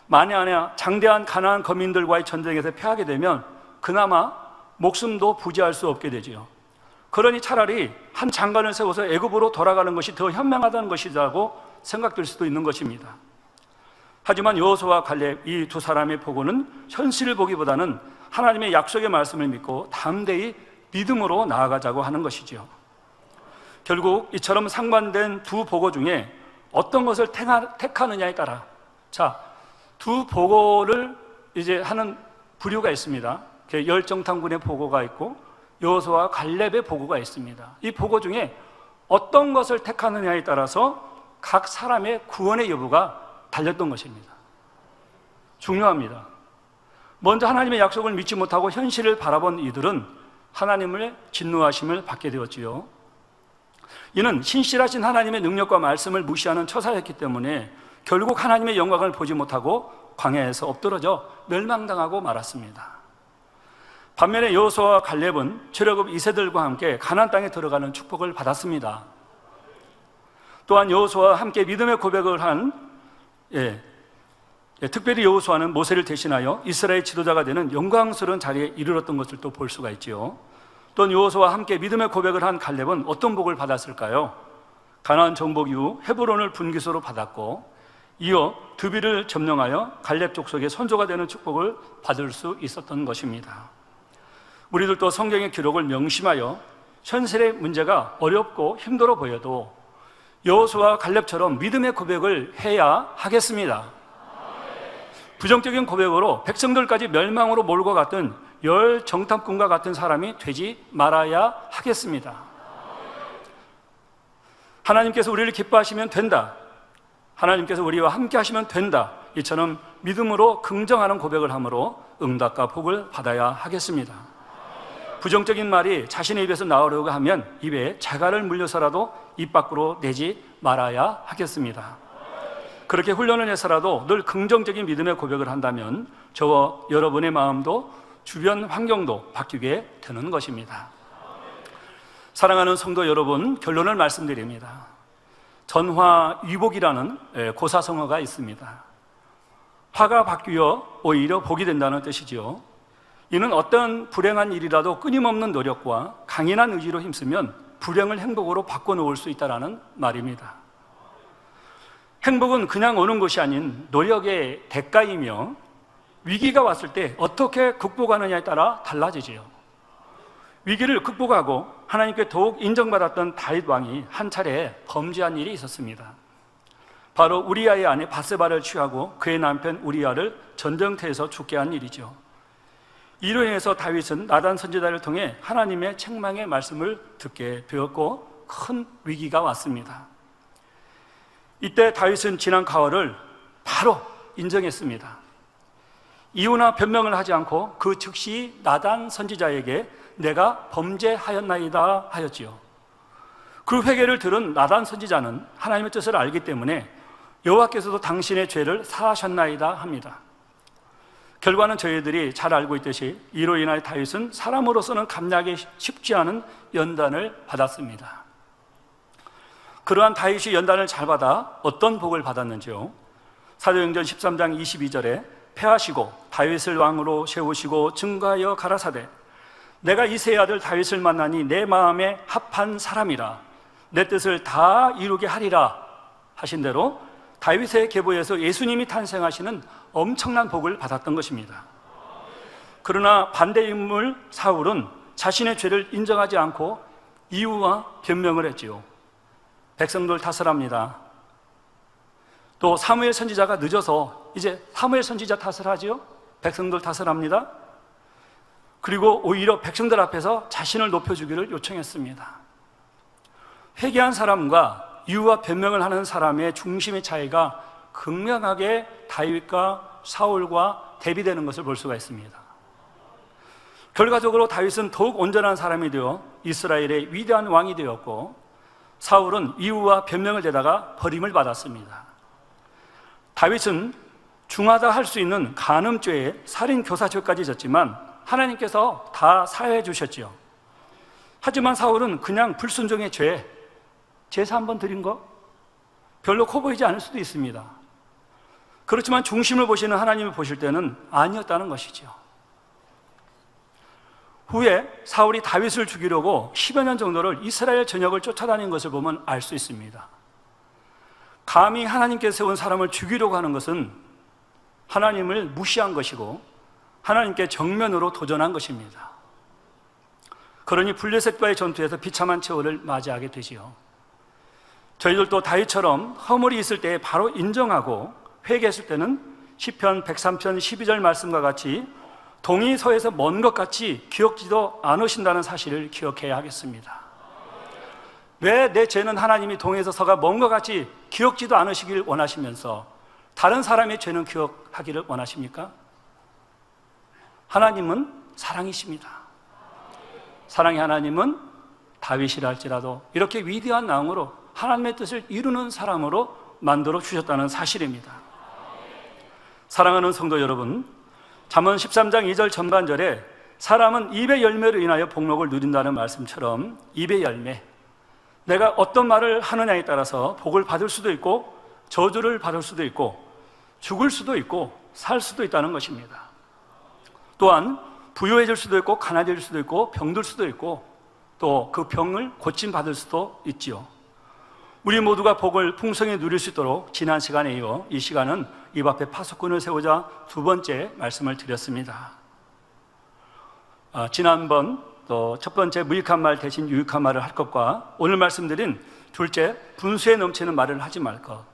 만약 장대한 가나안 거민들과의 전쟁에서 패하게 되면 그나마 목숨도 부지할 수 없게 되지요. 그러니 차라리 한 장관을 세워서 애굽으로 돌아가는 것이 더 현명하다는 것이라고 생각될 수도 있는 것입니다. 하지만 여호수아와 갈렙 이 두 사람의 보고는 현실을 보기보다는 하나님의 약속의 말씀을 믿고 담대히 믿음으로 나아가자고 하는 것이지요. 결국 이처럼 상반된 두 보고 중에 어떤 것을 택하느냐에 따라, 두 보고를 이제 하는 부류가 있습니다. 열정탐군의 보고가 있고 여호수아와 갈렙의 보고가 있습니다. 이 보고 중에 어떤 것을 택하느냐에 따라서 각 사람의 구원의 여부가 달렸던 것입니다. 중요합니다. 먼저 하나님의 약속을 믿지 못하고 현실을 바라본 이들은 하나님의 진노하심을 받게 되었지요. 이는 신실하신 하나님의 능력과 말씀을 무시하는 처사였기 때문에 결국 하나님의 영광을 보지 못하고 광야에서 엎드러져 멸망당하고 말았습니다. 반면에 여호수아와 갈렙은 최고급 2세들과 함께 가나안 땅에 들어가는 축복을 받았습니다. 또한 여호수아와 함께 믿음의 고백을 한 특별히 여호수아는 모세를 대신하여 이스라엘 지도자가 되는 영광스러운 자리에 이르렀던 것을 또 볼 수가 있지요. 또 여호수아와 함께 믿음의 고백을 한 갈렙은 어떤 복을 받았을까요? 가나안 정복 이후 헤브론을 분기소로 받았고 이어 드비를 점령하여 갈렙 족속의 선조가 되는 축복을 받을 수 있었던 것입니다. 우리들도 성경의 기록을 명심하여 현실의 문제가 어렵고 힘들어 보여도 여호수아와 갈렙처럼 믿음의 고백을 해야 하겠습니다. 부정적인 고백으로 백성들까지 멸망으로 몰고 갔던 열정탐꾼과 같은 사람이 되지 말아야 하겠습니다. 하나님께서 우리를 기뻐하시면 된다, 하나님께서 우리와 함께 하시면 된다, 이처럼 믿음으로 긍정하는 고백을 함으로 응답과 복을 받아야 하겠습니다. 부정적인 말이 자신의 입에서 나오려고 하면 입에 자갈을 물려서라도 입 밖으로 내지 말아야 하겠습니다. 그렇게 훈련을 해서라도 늘 긍정적인 믿음의 고백을 한다면 저와 여러분의 마음도 주변 환경도 바뀌게 되는 것입니다. 사랑하는 성도 여러분, 결론을 말씀드립니다. 전화위복이라는 고사성어가 있습니다. 화가 바뀌어 오히려 복이 된다는 뜻이지요. 이는 어떤 불행한 일이라도 끊임없는 노력과 강인한 의지로 힘쓰면 불행을 행복으로 바꿔놓을 수 있다는 말입니다. 행복은 그냥 오는 것이 아닌 노력의 대가이며 위기가 왔을 때 어떻게 극복하느냐에 따라 달라지지요. 위기를 극복하고 하나님께 더욱 인정받았던 다윗 왕이 한 차례 범죄한 일이 있었습니다. 바로 우리아의 아내 바세바를 취하고 그의 남편 우리아를 전쟁터에서 죽게 한 일이죠. 이로 인해서 다윗은 나단 선지자를 통해 하나님의 책망의 말씀을 듣게 되었고 큰 위기가 왔습니다. 이때 다윗은 지난 가을을 바로 인정했습니다. 이유나 변명을 하지 않고 그 즉시 나단 선지자에게 내가 범죄하였나이다 하였지요. 그 회개를 들은 나단 선지자는 하나님의 뜻을 알기 때문에 여호와께서도 당신의 죄를 사하셨나이다 합니다. 결과는 저희들이 잘 알고 있듯이 이로 인하여 다윗은 사람으로서는 감당하기 쉽지 않은 연단을 받았습니다. 그러한 다윗이 연단을 잘 받아 어떤 복을 받았는지요. 사도행전 13장 22절에 패하시고 다윗을 왕으로 세우시고 증거하여 가라사대 내가 이새의 아들 다윗을 만나니 내 마음에 합한 사람이라 내 뜻을 다 이루게 하리라 하신 대로 다윗의 계보에서 예수님이 탄생하시는 엄청난 복을 받았던 것입니다. 그러나 반대 인물 사울은 자신의 죄를 인정하지 않고 이유와 변명을 했지요. 백성들 탓을 합니다. 또 사무엘 선지자가 늦어서 이제 사무엘 선지자 탓을 하지요. 백성들 탓을 합니다. 그리고 오히려 백성들 앞에서 자신을 높여주기를 요청했습니다. 회개한 사람과 이유와 변명을 하는 사람의 중심의 차이가 극명하게 다윗과 사울과 대비되는 것을 볼 수가 있습니다. 결과적으로 다윗은 더욱 온전한 사람이 되어 이스라엘의 위대한 왕이 되었고 사울은 이유와 변명을 대다가 버림을 받았습니다. 다윗은 중하다 할 수 있는 간음죄에 살인교사죄까지 졌지만 하나님께서 다 사해해 주셨지요. 하지만 사울은 그냥 불순종의 죄, 제사 한번 드린 거 별로 커 보이지 않을 수도 있습니다. 그렇지만 중심을 보시는 하나님을 보실 때는 아니었다는 것이죠. 후에 사울이 다윗을 죽이려고 10여 년 정도를 이스라엘 전역을 쫓아다닌 것을 보면 알 수 있습니다. 감히 하나님께서 세운 사람을 죽이려고 하는 것은 하나님을 무시한 것이고 하나님께 정면으로 도전한 것입니다. 그러니 블레셋과의 전투에서 비참한 최후를 맞이하게 되지요. 저희들도 다윗처럼 허물이 있을 때 바로 인정하고 회개했을 때는 시편 103편 12절 말씀과 같이 동이 서에서 먼 것 같이 기억지도 않으신다는 사실을 기억해야 하겠습니다. 왜 내 죄는 하나님이 동에서 서가 먼 것 같이 기억지도 않으시길 원하시면서 다른 사람의 죄는 기억하기를 원하십니까? 하나님은 사랑이십니다. 사랑의 하나님은 다윗이라 할지라도 이렇게 위대한 나음으로 하나님의 뜻을 이루는 사람으로 만들어 주셨다는 사실입니다. 사랑하는 성도 여러분, 잠언 13장 2절 전반절에 사람은 입의 열매로 인하여 복록을 누린다는 말씀처럼 입의 열매, 내가 어떤 말을 하느냐에 따라서 복을 받을 수도 있고 저주를 받을 수도 있고 죽을 수도 있고 살 수도 있다는 것입니다. 또한 부유해질 수도 있고 가난해질 수도 있고 병들 수도 있고 또 그 병을 고침받을 수도 있지요. 우리 모두가 복을 풍성히 누릴 수 있도록 지난 시간에 이어 이 시간은 입 앞에 파수꾼을 세우자 두 번째 말씀을 드렸습니다. 지난번 또 첫 번째 무익한 말 대신 유익한 말을 할 것과 오늘 말씀드린 둘째 분수에 넘치는 말을 하지 말 것,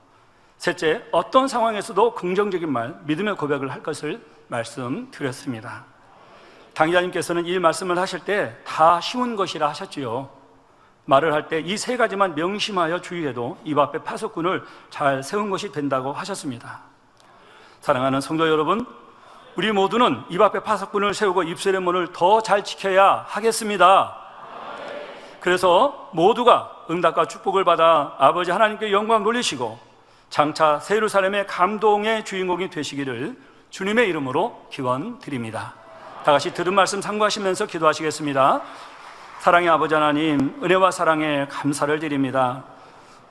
셋째 어떤 상황에서도 긍정적인 말, 믿음의 고백을 할 것을 말씀드렸습니다. 당의자님께서는 이 말씀을 하실 때 다 쉬운 것이라 하셨지요. 말을 할 때 이 세 가지만 명심하여 주의해도 입 앞에 파수꾼을 잘 세운 것이 된다고 하셨습니다. 사랑하는 성도 여러분, 우리 모두는 입 앞에 파수꾼을 세우고 입술의 문을 더 잘 지켜야 하겠습니다. 그래서 모두가 응답과 축복을 받아 아버지 하나님께 영광 돌리시고 장차 새 예루살렘의 감동의 주인공이 되시기를 주님의 이름으로 기원드립니다. 다 같이 들은 말씀 참고하시면서 기도하시겠습니다. 사랑의 아버지 하나님, 은혜와 사랑에 감사를 드립니다.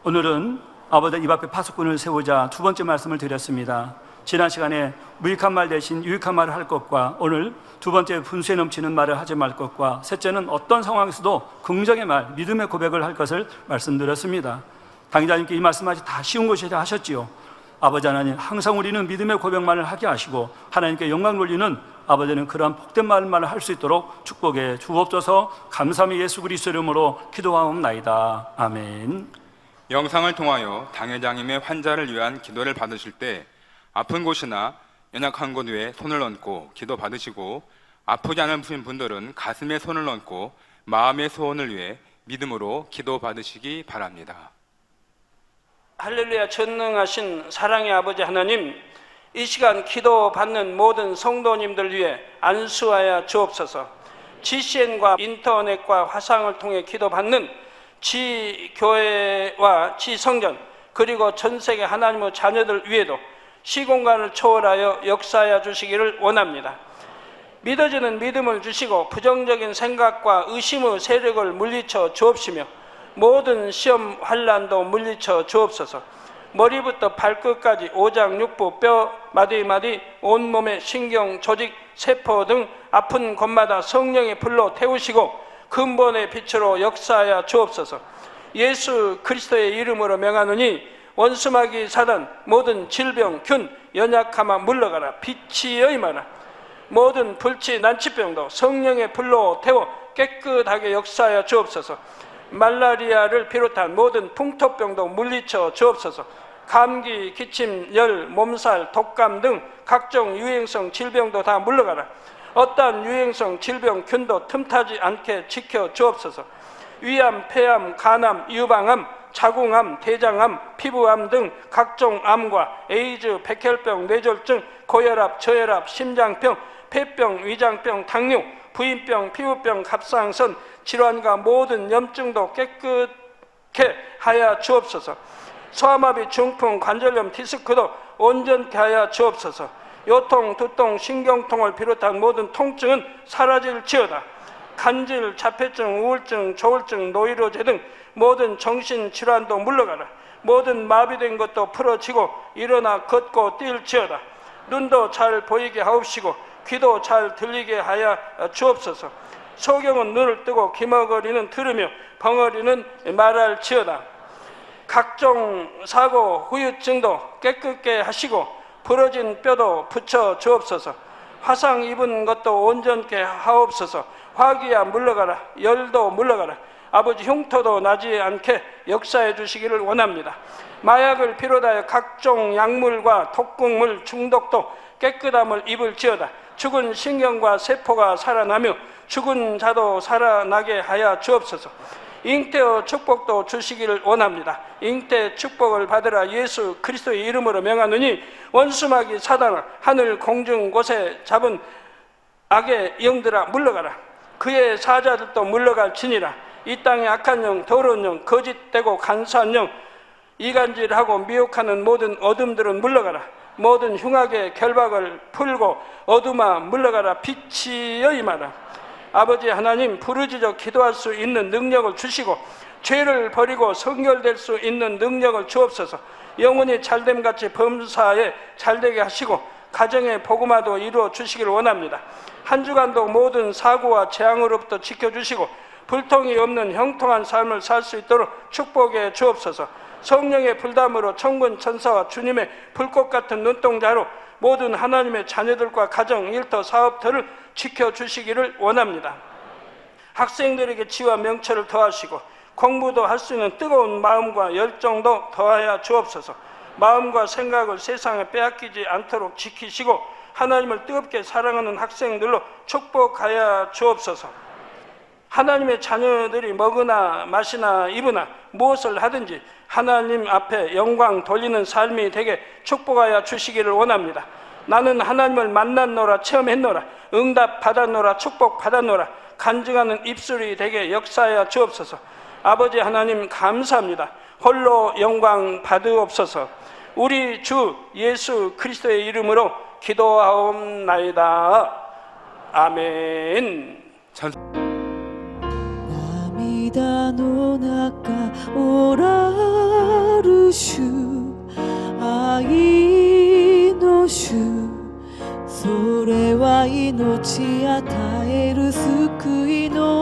오늘은 아버지 입 앞에 파수꾼을 세우자 두 번째 말씀을 드렸습니다. 지난 시간에 무익한 말 대신 유익한 말을 할 것과 오늘 두 번째 분수에 넘치는 말을 하지 말 것과 셋째는 어떤 상황에서도 긍정의 말, 믿음의 고백을 할 것을 말씀드렸습니다. 당의자님께 이 말씀하시 다 쉬운 것이라 하셨지요. 아버지 하나님, 항상 우리는 믿음의 고백만을 하게 하시고 하나님께 영광 돌리는 아버지는 그러한 복된 말만을 할 수 있도록 축복해 주옵소서. 감사함이 예수 그리스도 이름으로 기도하옵나이다. 아멘. 영상을 통하여 당회장님의 환자를 위한 기도를 받으실 때 아픈 곳이나 연약한 곳 위에 손을 얹고 기도 받으시고 아프지 않은 분들은 가슴에 손을 얹고 마음의 소원을 위해 믿음으로 기도 받으시기 바랍니다. 할렐루야. 전능하신 사랑의 아버지 하나님, 이 시간 기도 받는 모든 성도님들 위해 안수하여 주옵소서. GCN과 인터넷과 화상을 통해 기도 받는 지교회와 지성전 그리고 전 세계 하나님의 자녀들 위에도 시공간을 초월하여 역사하여 주시기를 원합니다. 믿어지는 믿음을 주시고 부정적인 생각과 의심의 세력을 물리쳐 주옵시며 모든 시험 환난도 물리쳐 주옵소서. 머리부터 발끝까지 오장육부 뼈 마디마디 온몸의 신경 조직 세포 등 아픈 곳마다 성령의 불로 태우시고 근본의 빛으로 역사하여 주옵소서. 예수 그리스도의 이름으로 명하노니 원수마귀 사단 모든 질병 균 연약함아 물러가라. 빛이 여임하라. 모든 불치 난치병도 성령의 불로 태워 깨끗하게 역사하여 주옵소서. 말라리아를 비롯한 모든 풍토병도 물리쳐 주옵소서. 감기, 기침, 열, 몸살, 독감 등 각종 유행성 질병도 다 물러가라. 어떠한 유행성 질병 균도 틈타지 않게 지켜 주옵소서. 위암, 폐암, 간암, 유방암, 자궁암, 대장암, 피부암 등 각종 암과 에이즈, 백혈병, 뇌졸중, 고혈압, 저혈압, 심장병, 폐병, 위장병, 당뇨, 부인병, 피부병, 갑상선 질환과 모든 염증도 깨끗게 하여 주옵소서. 소아마비, 중풍, 관절염, 디스크도 온전케 하여 주옵소서. 요통, 두통, 신경통을 비롯한 모든 통증은 사라질지어다. 간질, 자폐증, 우울증, 조울증, 노이로제 등 모든 정신질환도 물러가라. 모든 마비된 것도 풀어지고 일어나 걷고 뛸지어다. 눈도 잘 보이게 하옵시고 귀도 잘 들리게 하여 주옵소서. 소경은 눈을 뜨고 기머거리는 들으며 벙어리는 말할지어다. 각종 사고, 후유증도 깨끗게 하시고 부러진 뼈도 붙여 주옵소서. 화상 입은 것도 온전케 하옵소서. 화기야 물러가라. 열도 물러가라. 아버지 흉터도 나지 않게 역사해 주시기를 원합니다. 마약을 비롯하여 각종 약물과 독극물 중독도 깨끗함을 입을지어다. 죽은 신경과 세포가 살아나며 죽은 자도 살아나게 하여 주옵소서. 잉태의 축복도 주시기를 원합니다. 잉태 축복을 받으라. 예수 그리스도의 이름으로 명하노니 원수마귀 사단아 하늘 공중 곳에 잡은 악의 영들아 물러가라. 그의 사자들도 물러갈지니라. 이 땅의 악한 영, 더러운 영, 거짓되고 간사한 영, 이간질하고 미혹하는 모든 어둠들은 물러가라. 모든 흉악의 결박을 풀고 어둠아 물러가라. 빛이여 임하라. 아버지 하나님, 부르짖어 기도할 수 있는 능력을 주시고 죄를 버리고 성결될 수 있는 능력을 주옵소서. 영혼이 잘됨같이 범사에 잘되게 하시고 가정의 복음화도 이루어 주시기를 원합니다. 한 주간도 모든 사고와 재앙으로부터 지켜주시고 불통이 없는 형통한 삶을 살 수 있도록 축복해 주옵소서. 성령의 불담으로 천군 천사와 주님의 불꽃 같은 눈동자로 모든 하나님의 자녀들과 가정, 일터, 사업터를 지켜주시기를 원합니다. 학생들에게 지와 명철을 더하시고 공부도 할 수 있는 뜨거운 마음과 열정도 더하여 주옵소서. 마음과 생각을 세상에 빼앗기지 않도록 지키시고 하나님을 뜨겁게 사랑하는 학생들로 축복하여 주옵소서. 하나님의 자녀들이 먹으나 마시나 입으나 무엇을 하든지 하나님 앞에 영광 돌리는 삶이 되게 축복하여 주시기를 원합니다. 나는 하나님을 만났노라, 체험했노라, 응답 받았노라, 축복 받았노라, 간증하는 입술이 되게 역사하여 주옵소서. 아버지 하나님 감사합니다. 홀로 영광 받으옵소서. 우리 주 예수 그리스도의 이름으로 기도하옵나이다. 아멘. 涙の中おらる主愛の主それは命与える救いの